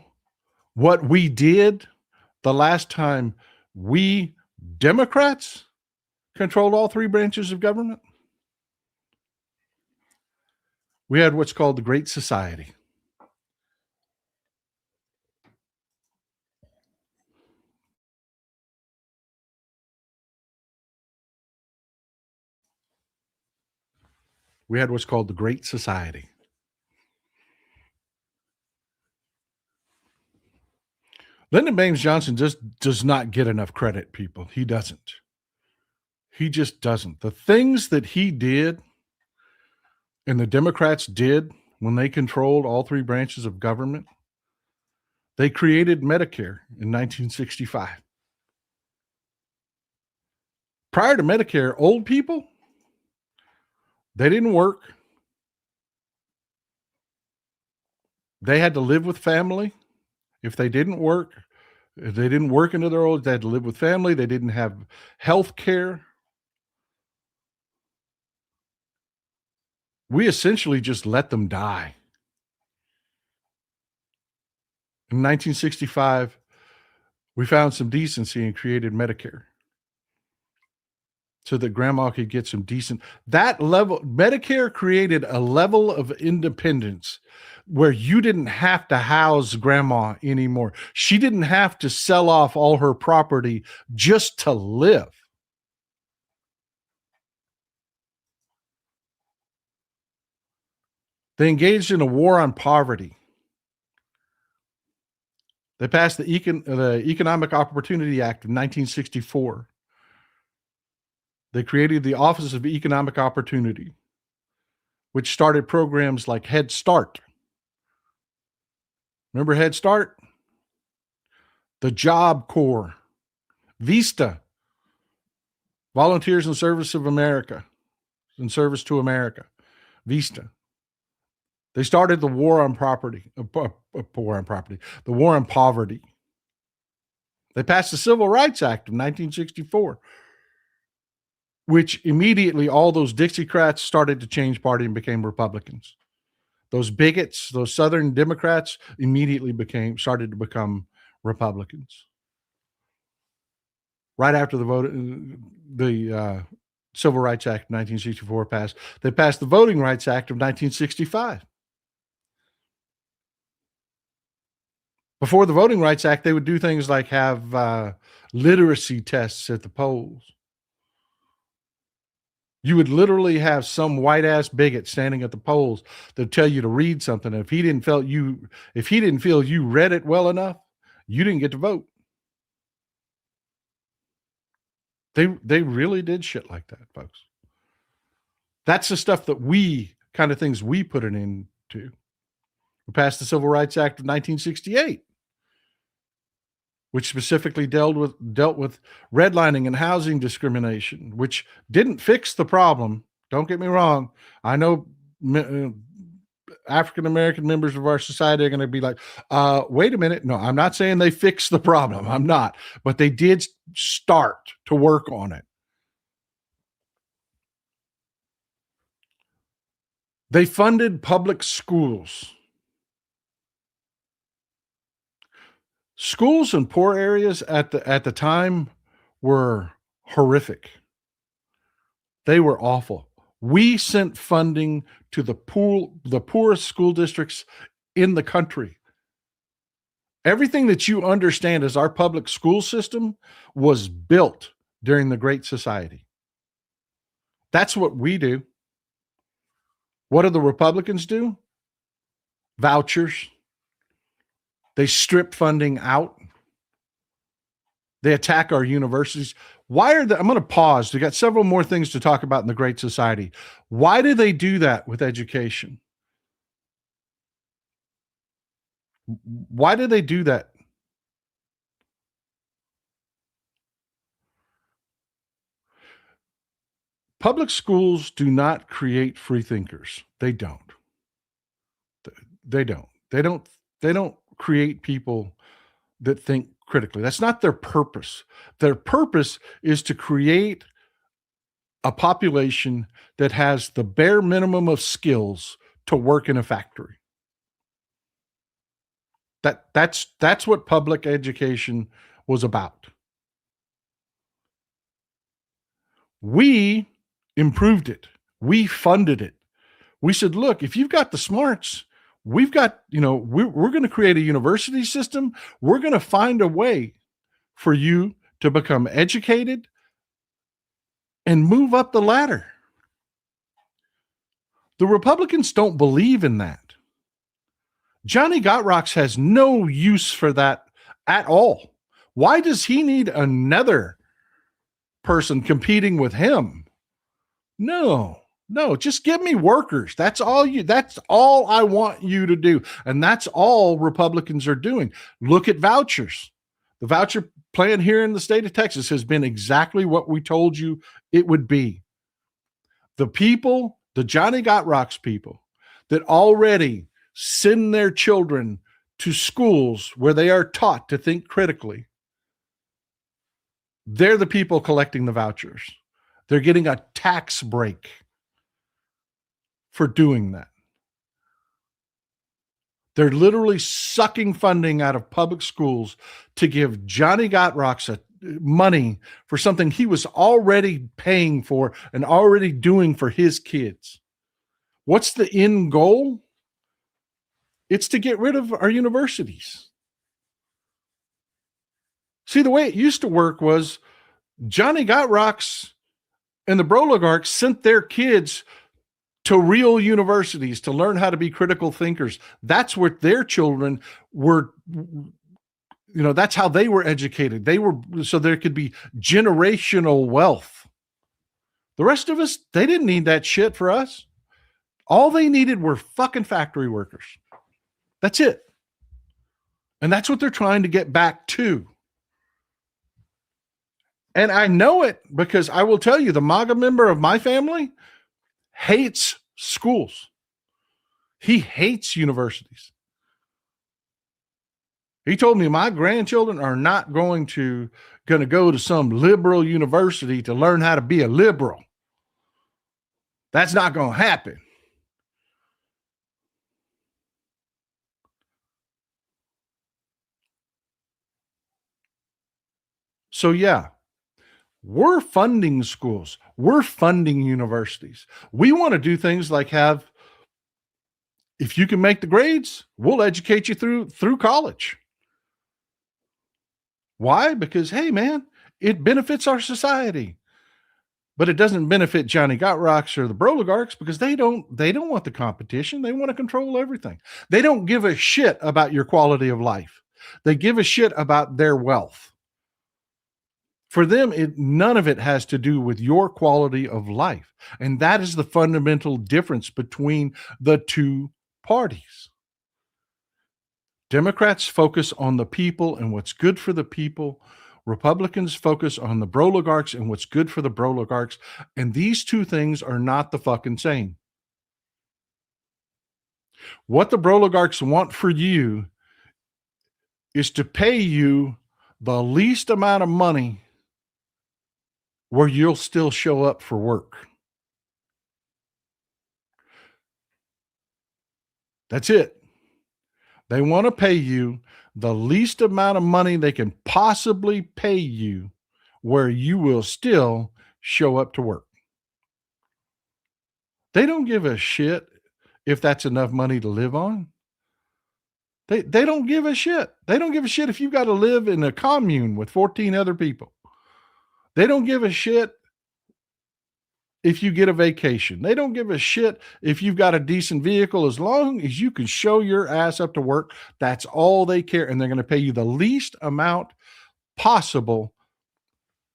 what we did the last time we Democrats controlled all three branches of government? We had what's called the Great Society. We had what's called the Great Society. Lyndon Baines Johnson just does not get enough credit, people. He doesn't. He just doesn't. The things that he did and the Democrats did when they controlled all three branches of government, they created Medicare in 1965. Prior to Medicare, old people, they didn't work. They had to live with family. If they didn't work into their old, they had to live with family. They didn't have health care. We essentially just let them die. In 1965, we found some decency and created Medicare so that grandma could get some decent. That level, Medicare created a level of independence where you didn't have to house grandma anymore. She didn't have to sell off all her property just to live. They engaged in a war on poverty. They passed the Economic Opportunity Act of 1964. They created the Office of Economic Opportunity, which started programs like Head Start. Remember Head Start? The Job Corps, Vista, Volunteers in Service of America, in service to America, Vista. They started the war on the war on poverty. They passed the Civil Rights Act of 1964, which immediately all those Dixiecrats started to change party and became Republicans. Those bigots, those Southern Democrats immediately started to become Republicans. Right after the Civil Rights Act of 1964 passed, they passed the Voting Rights Act of 1965. Before the Voting Rights Act, they would do things like have literacy tests at the polls. You would literally have some white ass bigot standing at the polls that tell you to read something. If he didn't feel you read it well enough, you didn't get to vote. They really did shit like that, folks. That's the stuff that kind of things we put it into. We passed the Civil Rights Act of 1968, which specifically dealt with redlining and housing discrimination, which didn't fix the problem. Don't get me wrong. I know African American members of our society are going to be like, wait a minute. No, I'm not saying they fixed the problem. I'm not. But they did start to work on it. They funded public schools. Schools in poor areas at the time were horrific. They were awful. We sent funding to the poorest school districts in the country. Everything that you understand as our public school system was built during the Great Society. That's what we do. What do the Republicans do? Vouchers. They strip funding out. They attack our universities. I'm going to pause. We got several more things to talk about in the Great Society. Why do they do that with education? Why do they do that? Public schools do not create free thinkers. They don't. They don't. They don't create people that think critically. That's not their purpose. Their purpose is to create a population that has the bare minimum of skills to work in a factory. That's what public education was about. We improved it. We funded it. We said, look, if you've got the smarts, we've got, we're going to create a university system. We're going to find a way for you to become educated and move up the ladder. The Republicans don't believe in that. Johnny Gotrocks has no use for that at all. Why does he need another person competing with him? No, just give me workers. That's all I want you to do. And that's all Republicans are doing. Look at vouchers. The voucher plan here in the state of Texas has been exactly what we told you it would be. The people, the Johnny Gotrocks people that already send their children to schools where they are taught to think critically, they're the people collecting the vouchers. They're getting a tax break for doing that. They're literally sucking funding out of public schools to give Johnny Gotrocks money for something he was already paying for and already doing for his kids. What's the end goal? It's to get rid of our universities. See, the way it used to work was Johnny Gotrocks and the Broligarchs sent their kids to real universities to learn how to be critical thinkers. That's what their children were, that's how they were educated. So there could be generational wealth. The rest of us, they didn't need that shit for us. All they needed were fucking factory workers. That's it. And that's what they're trying to get back to. And I know it because I will tell you, the MAGA member of my family hates schools. He hates universities. He told me my grandchildren are not going to go to some liberal university to learn how to be a liberal. That's not going to happen. So yeah, we're funding schools. We're funding universities. We want to do things like if you can make the grades, we'll educate you through college. Why? Because, hey, man, it benefits our society. But it doesn't benefit Johnny Got Rocks or the Broligarchs because they don't want the competition. They want to control everything. They don't give a shit about your quality of life. They give a shit about their wealth. For them, none of it has to do with your quality of life. And that is the fundamental difference between the two parties. Democrats focus on the people and what's good for the people. Republicans focus on the Broligarchs and what's good for the Broligarchs. And these two things are not the fucking same. What the Broligarchs want for you is to pay you the least amount of money where you'll still show up for work. That's it. They want to pay you the least amount of money they can possibly pay you where you will still show up to work. They don't give a shit if that's enough money to live on. They don't give a shit. They don't give a shit if you got to live in a commune with 14 other people. They don't give a shit if you get a vacation. They don't give a shit if you've got a decent vehicle. As long as you can show your ass up to work, that's all they care. And they're going to pay you the least amount possible.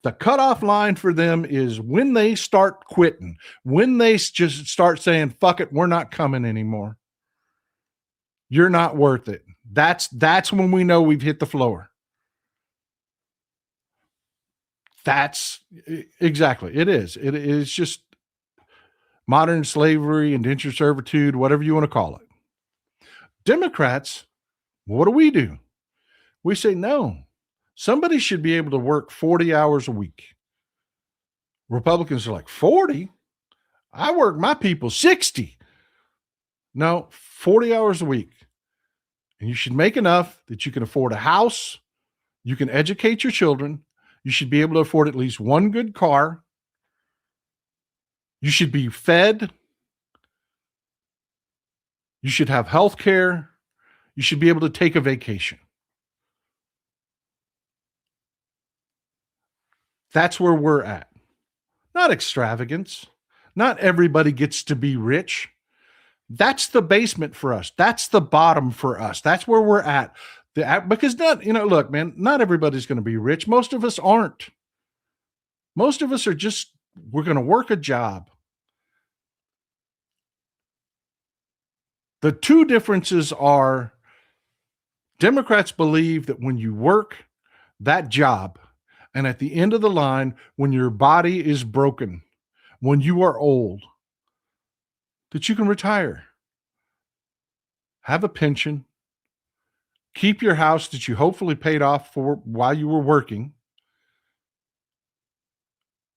The cutoff line for them is when they start quitting, when they just start saying, fuck it, we're not coming anymore. You're not worth it. That's when we know we've hit the floor. That's exactly. It is. It is just modern slavery, indentured servitude, whatever you want to call it. Democrats, what do? We say, no, somebody should be able to work 40 hours a week. Republicans are like, 40? I work my people 60. No, 40 hours a week. And you should make enough that you can afford a house, you can educate your children, you should be able to afford at least one good car, you should be fed, you should have health care, you should be able to take a vacation. That's where we're at. Not extravagance. Not everybody gets to be rich. That's the basement for us. That's the bottom for us. That's where we're at. Because look, man, not everybody's going to be rich. Most of us aren't. Most of us are we're going to work a job. The two differences are Democrats believe that when you work that job, and at the end of the line, when your body is broken, when you are old, that you can retire, have a pension, keep your house that you hopefully paid off for while you were working,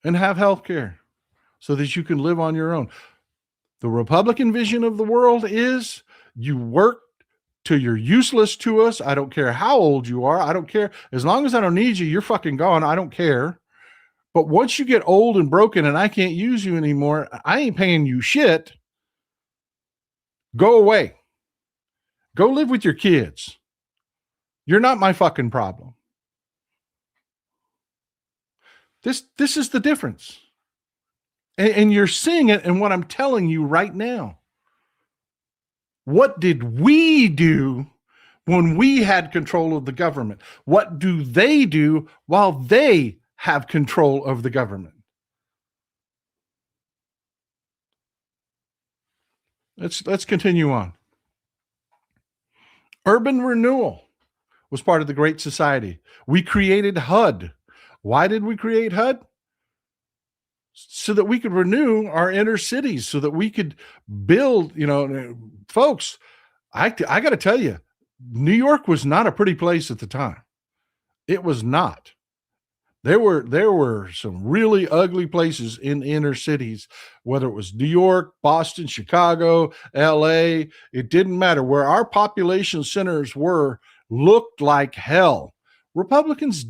and have health care so that you can live on your own. The Republican vision of the world is you work till you're useless to us. I don't care how old you are. I don't care. As long as I don't need you, you're fucking gone. I don't care. But once you get old and broken and I can't use you anymore, I ain't paying you shit. Go away. Go live with your kids. You're not my fucking problem. This is the difference. And you're seeing it in what I'm telling you right now. What did we do when we had control of the government? What do they do while they have control of the government? Let's continue on. Urban renewal was part of the Great Society. We created HUD. Why did we create HUD? So that we could renew our inner cities, so that we could build, folks, I got to tell you, New York was not a pretty place at the time. It was not. There were some really ugly places in inner cities, whether it was New York, Boston, Chicago, LA, it didn't matter. Where our population centers looked like hell. Republicans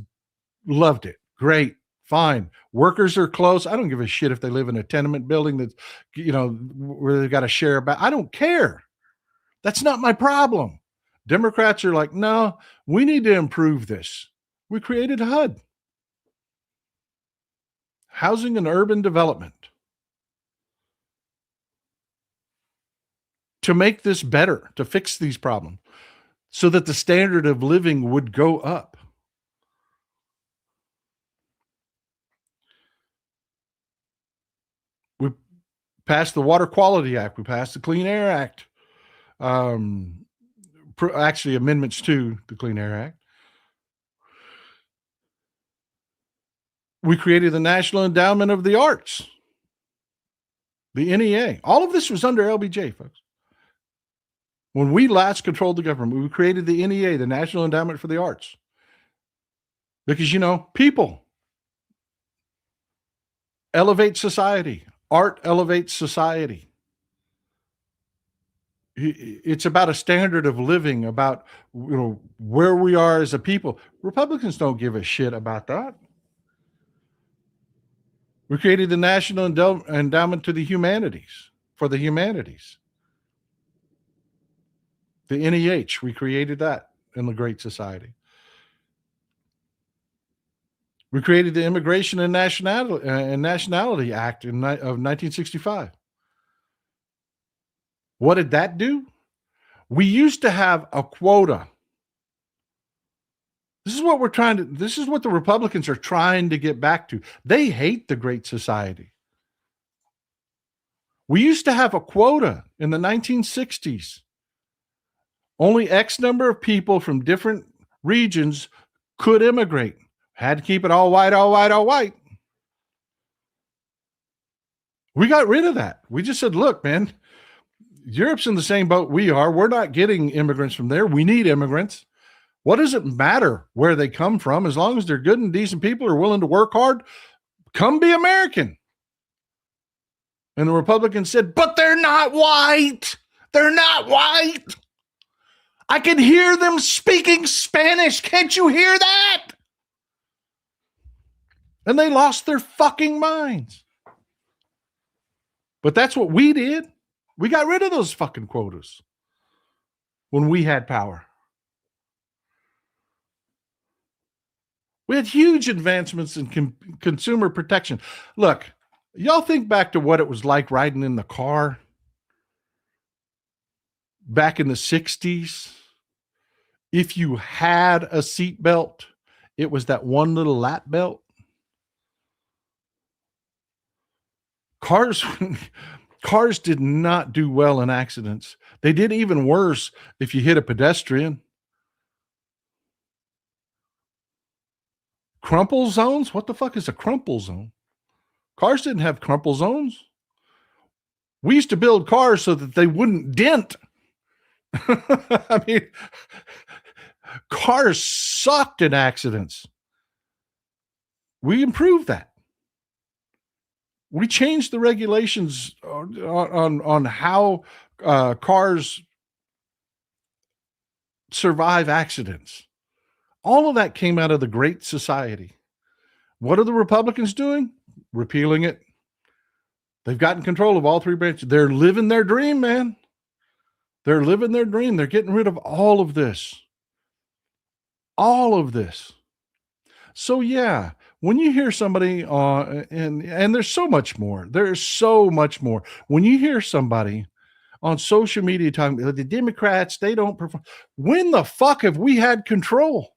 loved it. Great. Fine. Workers are close. I don't give a shit if they live in a tenement building that's, where they've got to share about. I don't care. That's not my problem. Democrats are like, no, we need to improve this. We created HUD, Housing and Urban Development, to make this better, to fix these problems, so that the standard of living would go up. We passed the Water Quality Act. We passed the Clean Air Act. Actually, amendments to the Clean Air Act. We created the National Endowment of the Arts, the NEA. All of this was under LBJ, folks. When we last controlled the government, we created the NEA, the National Endowment for the Arts. Because, people elevate society. Art elevates society. It's about a standard of living, about where we are as a people. Republicans don't give a shit about that. We created the National Endowment to the Humanities, for the humanities. The NEH, we created that in the Great Society. We created the Immigration and Nationality Act of 1965. What did that do? We used to have a quota. This is what the Republicans are trying to get back to. They hate the Great Society. We used to have a quota in the 1960s. Only X number of people from different regions could immigrate. Had to keep it all white, all white, all white. We got rid of that. We just said, look, man, Europe's in the same boat we are. We're not getting immigrants from there. We need immigrants. What does it matter where they come from? As long as they're good and decent people who are willing to work hard, come be American. And the Republicans said, but they're not white. They're not white. I can hear them speaking Spanish. Can't you hear that? And they lost their fucking minds. But that's what we did. We got rid of those fucking quotas when we had power. We had huge advancements in consumer protection. Look, y'all think back to what it was like riding in the car back in the 60s. If you had a seatbelt, it was that one little lap belt. Cars did not do well in accidents. They did even worse if you hit a pedestrian. Crumple zones? What the fuck is a crumple zone? Cars didn't have crumple zones. We used to build cars so that they wouldn't dent. I mean, cars sucked in accidents. We improved that. We changed the regulations on how cars survive accidents. All of that came out of the Great Society. What are the Republicans doing? Repealing it. They've gotten control of all three branches. They're living their dream, man. They're living their dream. They're getting rid of all of this. All of this. So yeah, when you hear somebody and there's so much more. There's so much more. When you hear somebody on social media talking about the Democrats, they don't perform. When the fuck have we had control?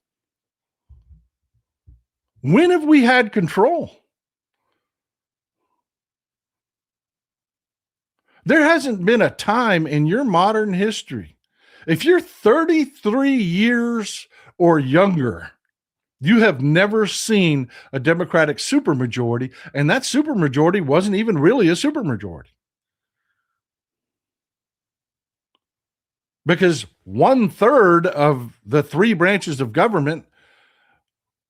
When have we had control? There hasn't been a time in your modern history. If you're 33 years or younger, you have never seen a Democratic supermajority, and that supermajority wasn't even really a supermajority. Because 1/3 of the three branches of government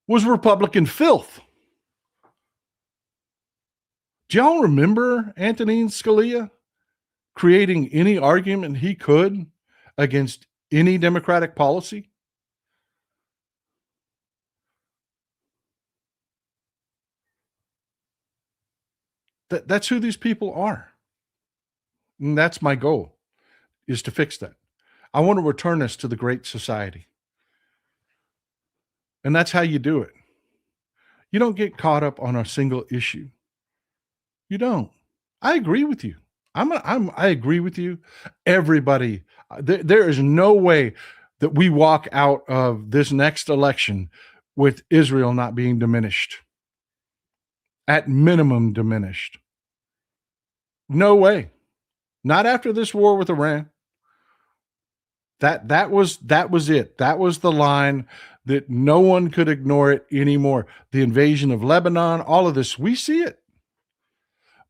was Republican filth. Do y'all remember Antonin Scalia creating any argument he could against any Democratic policy? That's who these people are. And that's my goal, is to fix that. I want to return us to the Great Society. And that's how you do it. You don't get caught up on a single issue. You don't. I agree with you. I agree with you. Everybody, there is no way that we walk out of this next election with Israel not being diminished, at minimum diminished. No way. Not after this war with Iran. That was it. That was the line that no one could ignore it anymore. The invasion of Lebanon, all of this, we see it.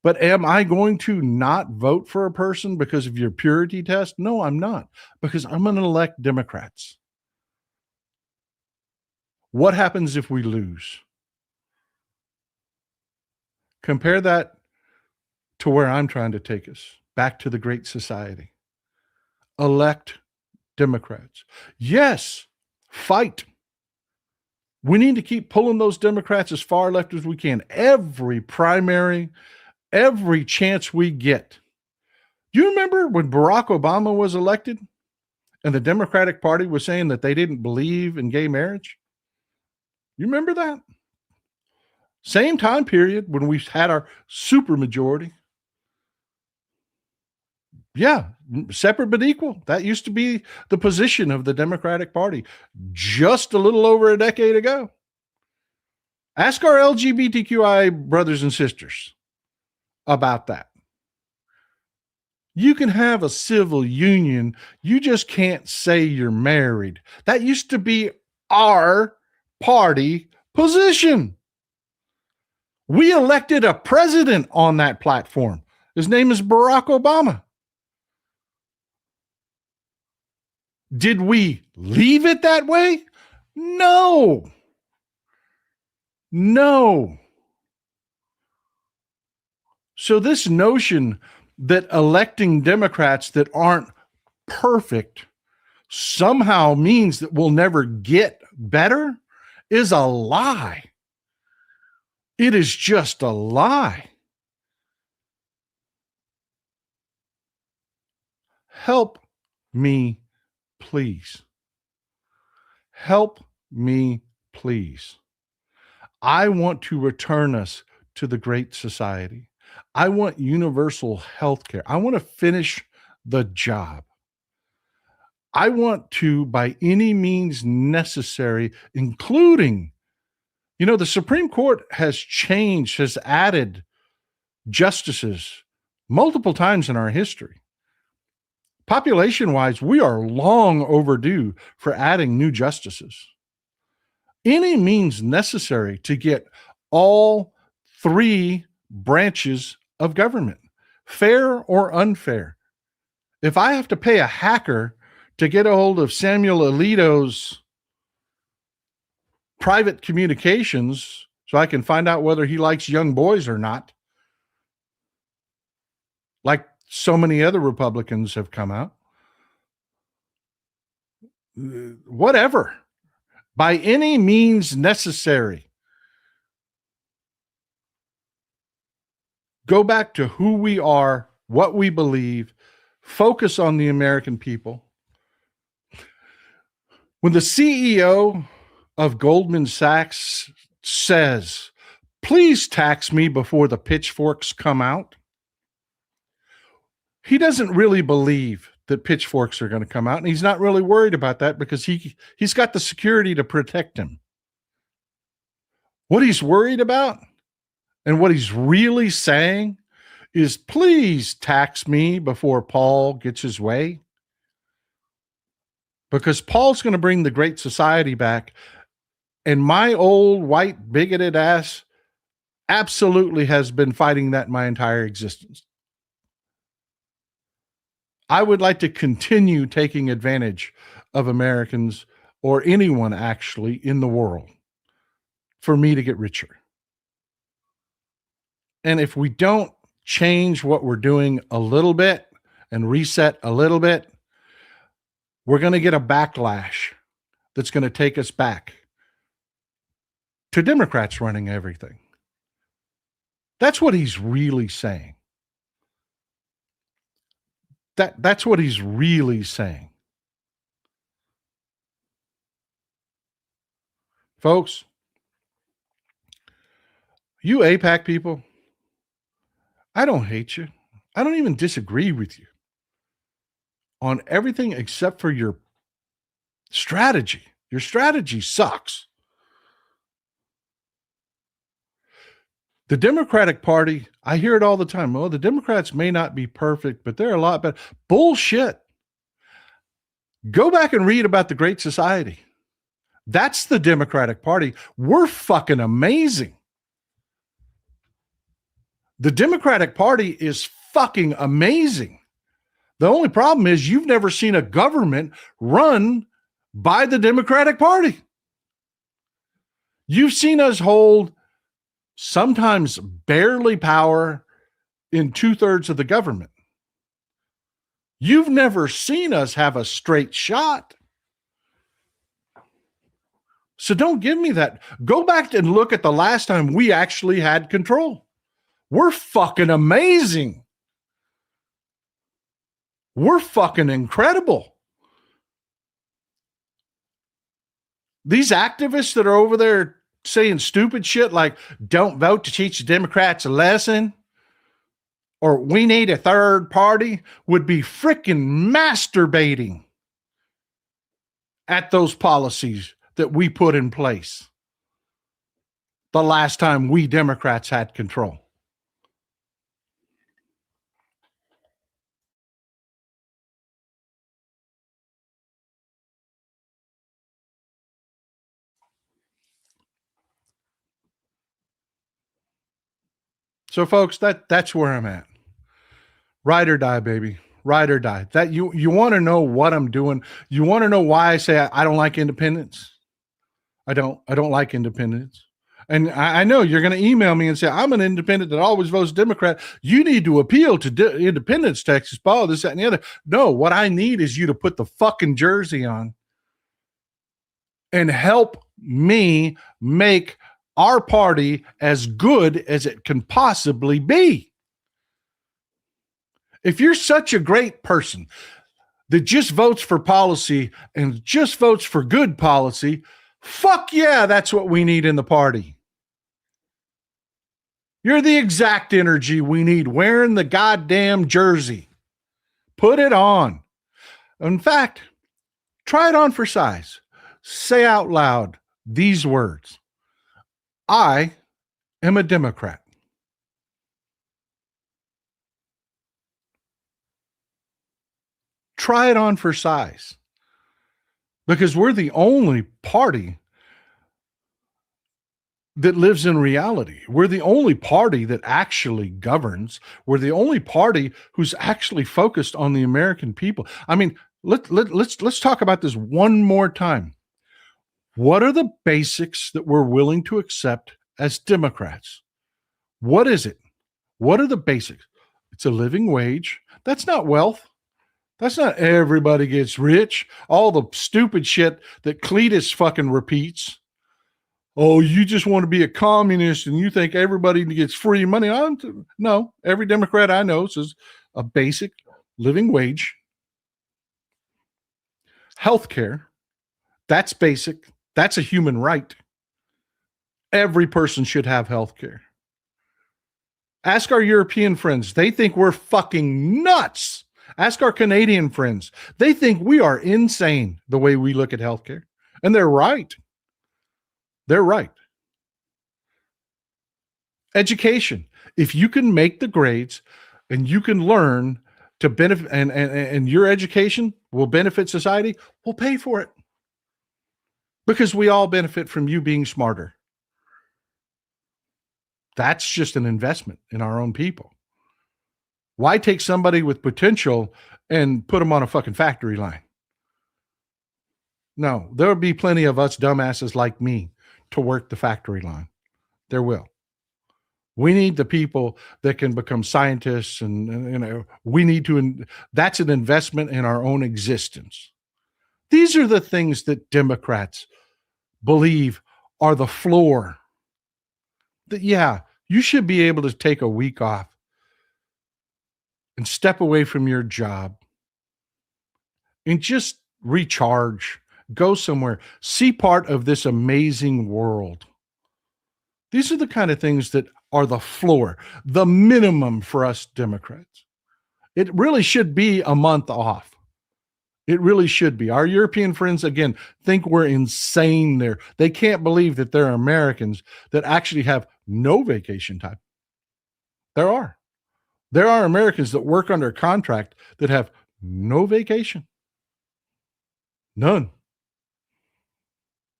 But am I going to not vote for a person because of your purity test? No, I'm not, because I'm going to elect Democrats. What happens if we lose? Compare that to where I'm trying to take us, back to the Great Society. Elect Democrats. Yes, fight. We need to keep pulling those Democrats as far left as we can. Every primary, every chance we get. You remember when Barack Obama was elected and the Democratic Party was saying that they didn't believe in gay marriage? You remember that? Same time period when we had our supermajority. Yeah, separate but equal. That used to be the position of the Democratic Party just a little over a decade ago. Ask our LGBTQI brothers and sisters about that. You can have a civil union. You just can't say you're married. That used to be our party position. We elected a president on that platform. His name is Barack Obama. Did we leave it that way? No. No. So this notion that electing Democrats that aren't perfect somehow means that we'll never get better is a lie. It is just a lie. Help me, please. Help me, please. I want to return us to the Great Society. I want universal health care. I want to finish the job. I want to, by any means necessary, including, the Supreme Court has changed, has added justices multiple times in our history. Population wise, we are long overdue for adding new justices. Any means necessary to get all three branches of government, fair or unfair. If I have to pay a hacker to get a hold of Samuel Alito's private communications so I can find out whether he likes young boys or not, like so many other Republicans have come out, whatever, by any means necessary. Go back to who we are, what we believe, focus on the American people. When the CEO of Goldman Sachs says, please tax me before the pitchforks come out, he doesn't really believe that pitchforks are going to come out. And he's not really worried about that because he's got the security to protect him. What he's worried about and what he's really saying is, please tax me before Paul gets his way. Because Paul's going to bring the Great Society back. And my old white bigoted ass absolutely has been fighting that my entire existence. I would like to continue taking advantage of Americans or anyone actually in the world for me to get richer. And if we don't change what we're doing a little bit and reset a little bit, we're going to get a backlash that's going to take us back to Democrats running everything. That's what he's really saying. That's what he's really saying. Folks, you APAC people, I don't hate you. I don't even disagree with you on everything except for your strategy. Your strategy sucks. The Democratic Party, I hear it all the time. Well, the Democrats may not be perfect, but they're a lot better. Bullshit. Go back and read about the Great Society. That's the Democratic Party. We're fucking amazing. The Democratic Party is fucking amazing. The only problem is you've never seen a government run by the Democratic Party. You've seen us hold sometimes barely power in 2/3 of the government. You've never seen us have a straight shot. So don't give me that. Go back and look at the last time we actually had control. We're fucking amazing. We're fucking incredible. These activists that are over there saying stupid shit like don't vote to teach the Democrats a lesson or we need a third party would be freaking masturbating at those policies that we put in place the last time we Democrats had control. So folks, that's where I'm at. Ride or die, baby. Ride or die. That you want to know what I'm doing. You want to know why I say I don't like independence. I don't like independence. And I know you're going to email me and say, I'm an independent that always votes Democrat. You need to appeal to independence, Texas, Paul, this, that, and the other. No, what I need is you to put the fucking jersey on and help me make our party as good as it can possibly be. If you're such a great person that just votes for policy and just votes for good policy, fuck yeah, that's what we need in the party. You're the exact energy we need wearing the goddamn jersey. Put it on. In fact, try it on for size. Say out loud these words. I am a Democrat. Try it on for size. Because we're the only party that lives in reality. We're the only party that actually governs. We're the only party who's actually focused on the American people. I mean, let's talk about this one more time. What are the basics that we're willing to accept as Democrats? What is it? What are the basics? It's a living wage. That's not wealth. That's not everybody gets rich. All the stupid shit that Cletus fucking repeats. Oh, you just want to be a communist and you think everybody gets free money. No, every Democrat I know says a basic living wage. Healthcare, that's basic. That's a human right. Every person should have health care. Ask our European friends. They think we're fucking nuts. Ask our Canadian friends. They think we are insane the way we look at healthcare. And they're right. They're right. Education. If you can make the grades and you can learn to benefit and your education will benefit society, we'll pay for it. Because we all benefit from you being smarter. That's just an investment in our own people. Why take somebody with potential and put them on a fucking factory line? No, there'll be plenty of us dumbasses like me to work the factory line. There will. We need the people that can become scientists and we need to, that's an investment in our own existence. These are the things that Democrats believe are the floor. That, yeah, you should be able to take a week off and step away from your job and just recharge Go somewhere. See part of this amazing world. These are the kind of things that are the floor, the minimum for us Democrats. It really should be a month off. It really should be. Our European friends, again, think we're insane there. They can't believe that there are Americans that actually have no vacation time. There are. There are Americans that work under contract that have no vacation. None.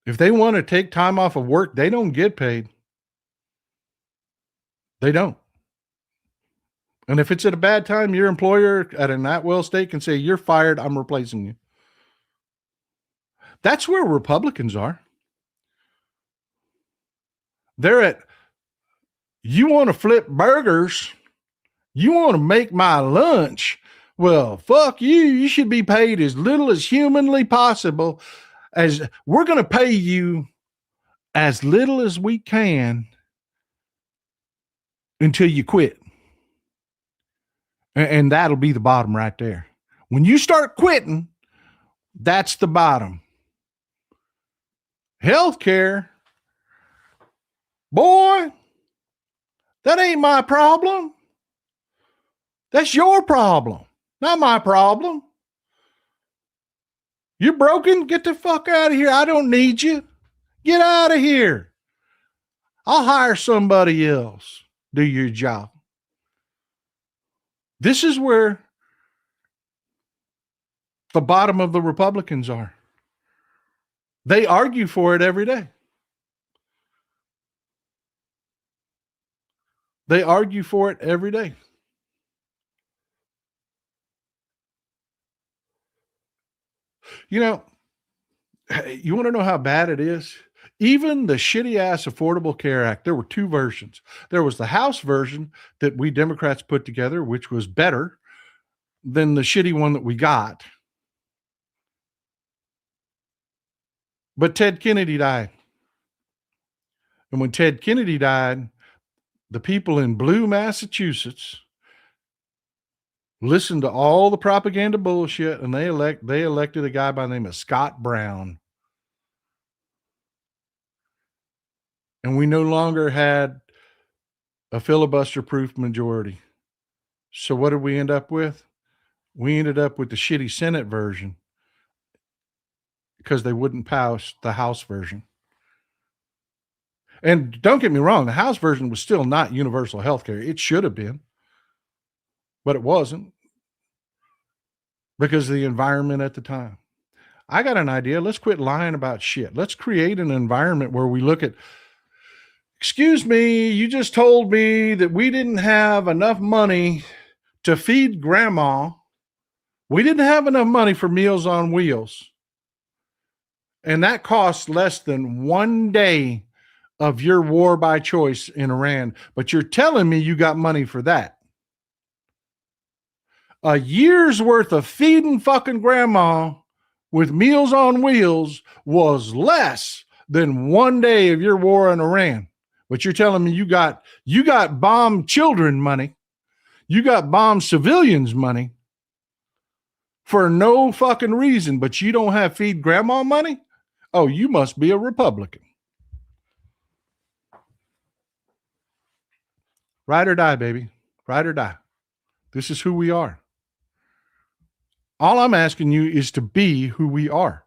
If they want to take time off of work, they don't get paid. They don't. And if it's at a bad time, your employer at an at-will state can say, you're fired, I'm replacing you. That's where Republicans are. They're at, you want to flip burgers, you want to make my lunch, well, fuck you. You should be paid as little as humanly possible. As we're going to pay you as little as we can until you quit. And that'll be the bottom right there. When you start quitting, that's the bottom. Healthcare, boy, that ain't my problem. That's your problem, not my problem. You're broken? Get the fuck out of here. I don't need you. Get out of here. I'll hire somebody else. Do your job. This is where the bottom of the Republicans are. They argue for it every day. They argue for it every day. You know, you want to know how bad it is? Even the shitty ass Affordable Care Act, there were two versions. There was the House version that we Democrats put together, which was better than the shitty one that we got. But Ted Kennedy died. And when Ted Kennedy died, the people in blue Massachusetts listened to all the propaganda bullshit, and they elected a guy by the name of Scott Brown. And we no longer had a filibuster-proof majority. So what did we end up with? We ended up with the shitty Senate version because they wouldn't pass the House version. And don't get me wrong, the House version was still not universal health care. It should have been, but it wasn't because of the environment at the time. I got an idea. Let's quit lying about shit. Let's create an environment where we look at, excuse me, you just told me that we didn't have enough money to feed grandma. We didn't have enough money for Meals on Wheels. And that costs less than 1 day of your war by choice in Iran. But you're telling me you got money for that. A year's worth of feeding fucking grandma with Meals on Wheels was less than 1 day of your war in Iran. But you're telling me you got bomb children money. You got bomb civilians money for no fucking reason, but you don't have feed grandma money? Oh, you must be a Republican. Ride or die, baby. Ride or die. This is who we are. All I'm asking you is to be who we are.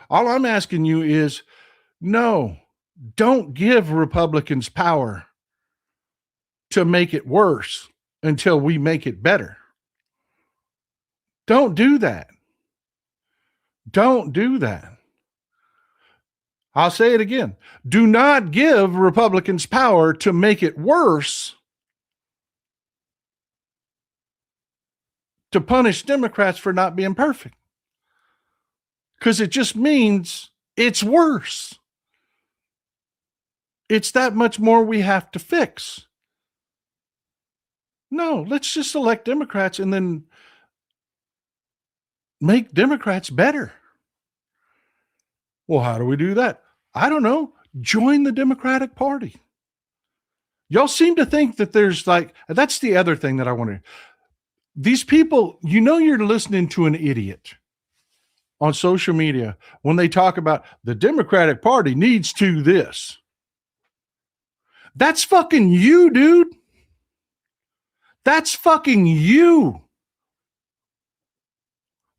All I'm asking you is, no, don't give Republicans power to make it worse until we make it better. Don't do that. Don't do that. I'll say it again. Do not give Republicans power to make it worse to punish Democrats for not being perfect. Because it just means it's worse. It's that much more we have to fix. No, let's just elect Democrats and then make Democrats better. Well, how do we do that? I don't know. Join the Democratic Party. Y'all seem to think that there's that's the other thing that I want to. These people, you're listening to an idiot. on social media when they talk about the Democratic Party needs to this. That's fucking you, dude. That's fucking you.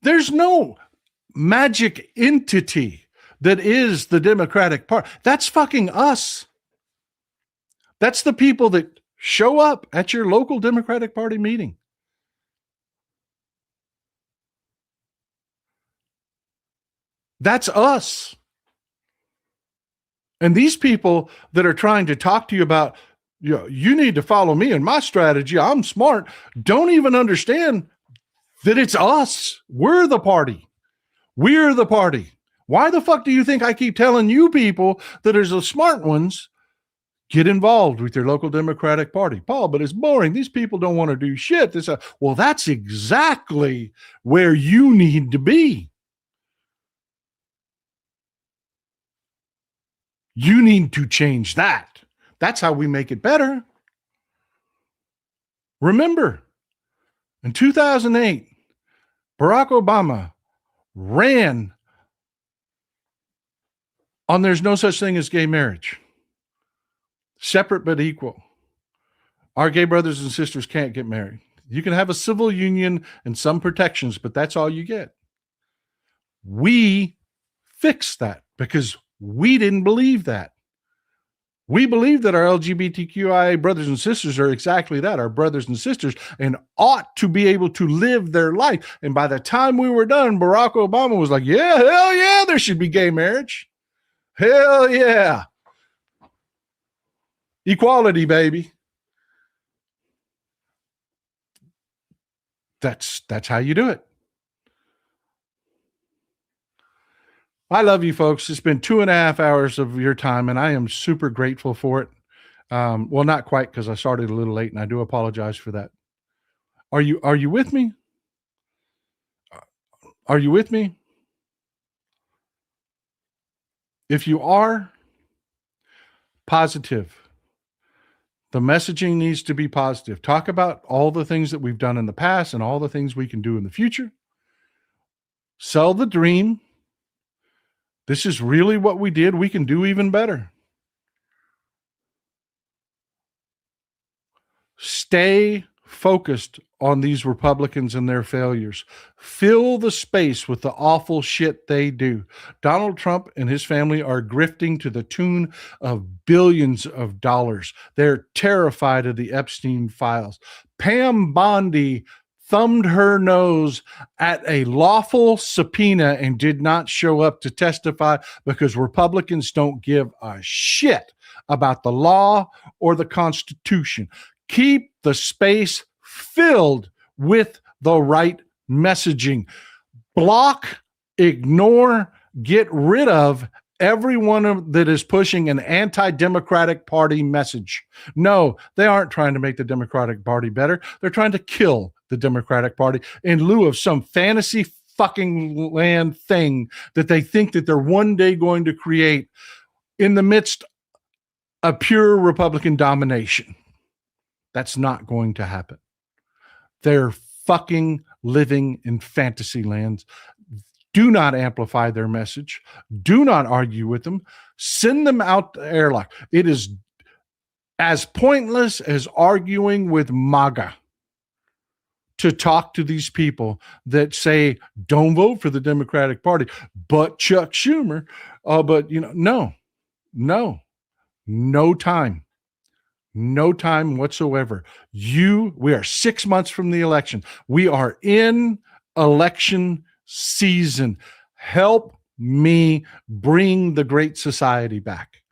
There's no magic entity that is the Democratic Party. That's fucking us. That's the people that show up at your local Democratic Party meeting. That's us. And these people that are trying to talk to you about, you need to follow me and my strategy, I'm smart, don't even understand that it's us. We're the party. We're the party. Why the fuck do you think I keep telling you people that are the smart ones, get involved with your local Democratic Party? Paul, but it's boring. These people don't want to do shit. Well, that's exactly where you need to be. You need to change that. That's how we make it better. Remember, in 2008, Barack Obama ran on there's no such thing as gay marriage. Separate but equal. Our gay brothers and sisters can't get married. You can have a civil union and some protections, but that's all you get. We fixed that because we didn't believe that. We believe that our LGBTQIA brothers and sisters are exactly that, our brothers and sisters, and ought to be able to live their life. And by the time we were done, Barack Obama was like, yeah, hell yeah, there should be gay marriage. Hell yeah. Equality, baby. That's how you do it. I love you folks. It's been 2.5 hours of your time, and I am super grateful for it. Well, not quite, because I started a little late, and I do apologize for that. Are you with me? Are you with me? If you are, positive. The messaging needs to be positive. Talk about all the things that we've done in the past and all the things we can do in the future. Sell the dream. This is really what we did. We can do even better. Stay focused on these Republicans and their failures. Fill the space with the awful shit they do. Donald Trump and his family are grifting to the tune of billions of dollars. They're terrified of the Epstein files. Pam Bondi thumbed her nose at a lawful subpoena and did not show up to testify because Republicans don't give a shit about the law or the Constitution. Keep the space filled with the right messaging. Block, ignore, get rid of everyone that is pushing an anti-Democratic Party message. No, they aren't trying to make the Democratic Party better. They're trying to kill the Democratic Party in lieu of some fantasy fucking land thing that they think that they're one day going to create in the midst of pure Republican domination. That's not going to happen. They're fucking living in fantasy lands. Do not amplify their message. Do not argue with them. Send them out the airlock. It is as pointless as arguing with MAGA to talk to these people that say, don't vote for the Democratic Party, but Chuck Schumer. No time. No time whatsoever. We are 6 months from the election. We are in election season. Help me bring the Great Society back.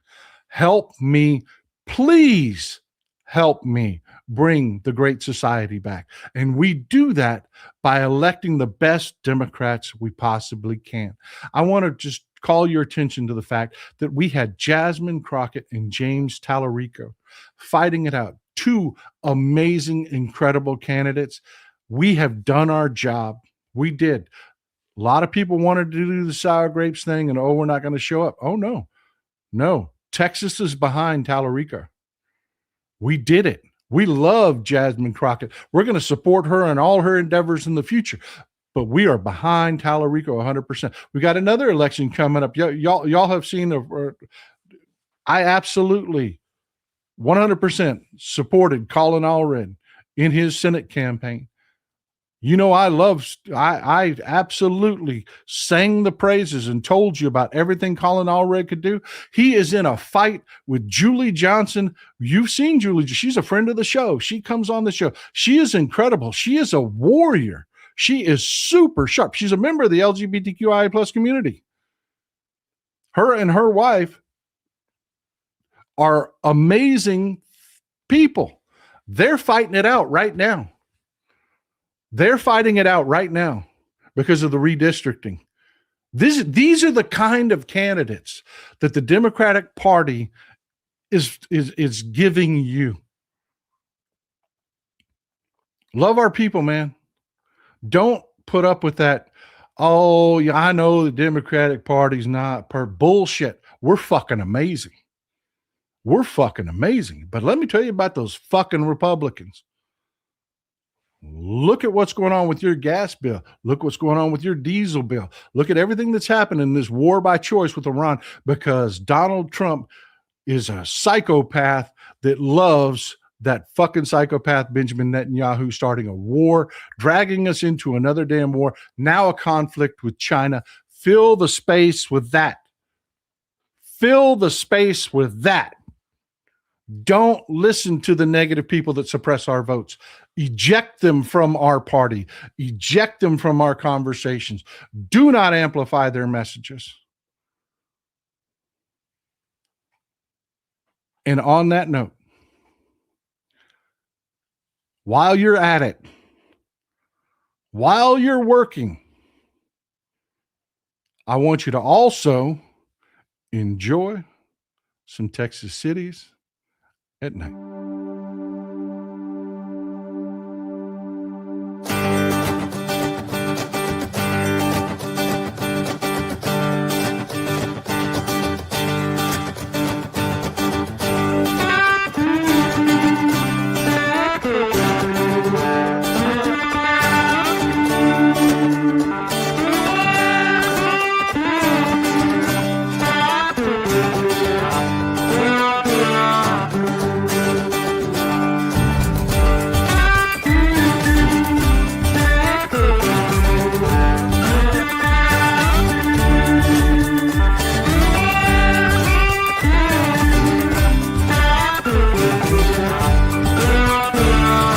Help me, please help me bring the Great Society back. And we do that by electing the best Democrats we possibly can. I want to just call your attention to the fact that we had Jasmine Crockett and James Tallarico fighting it out. Two amazing, incredible candidates. We have done our job. We did. A lot of people wanted to do the sour grapes thing and, we're not going to show up. Oh, no. Texas is behind Tallarico. We did it. We love Jasmine Crockett. We're going to support her in all her endeavors in the future. but we are behind Tallarico 100%. We got another election coming up. Y'all have seen I absolutely 100% supported Colin Allred in his Senate campaign. You know, I absolutely sang the praises and told you about everything Colin Allred could do. He is in a fight with Julie Johnson. You've seen Julie. She's a friend of the show. She comes on the show. She is incredible. She is a warrior. She is super sharp. She's a member of the LGBTQIA plus community. Her and her wife are amazing people. They're fighting it out right now. They're fighting it out right now because of the redistricting. These are the kind of candidates that the Democratic Party is giving you. Love our people, man. Don't put up with that. Oh, yeah, I know the Democratic Party's not per bullshit. We're fucking amazing. We're fucking amazing. But let me tell you about those fucking Republicans. Look at what's going on with your gas bill. Look what's going on with your diesel bill. Look at everything that's happened in this war by choice with Iran, because Donald Trump is a psychopath that loves that fucking psychopath Benjamin Netanyahu, starting a war, dragging us into another damn war, now a conflict with China. Fill the space with that. Fill the space with that. Don't listen to the negative people that suppress our votes. Eject them from our party. Eject them from our conversations. Do not amplify their messages. And on that note, while you're at it, while you're working, I want you to also enjoy some Texas cities at night.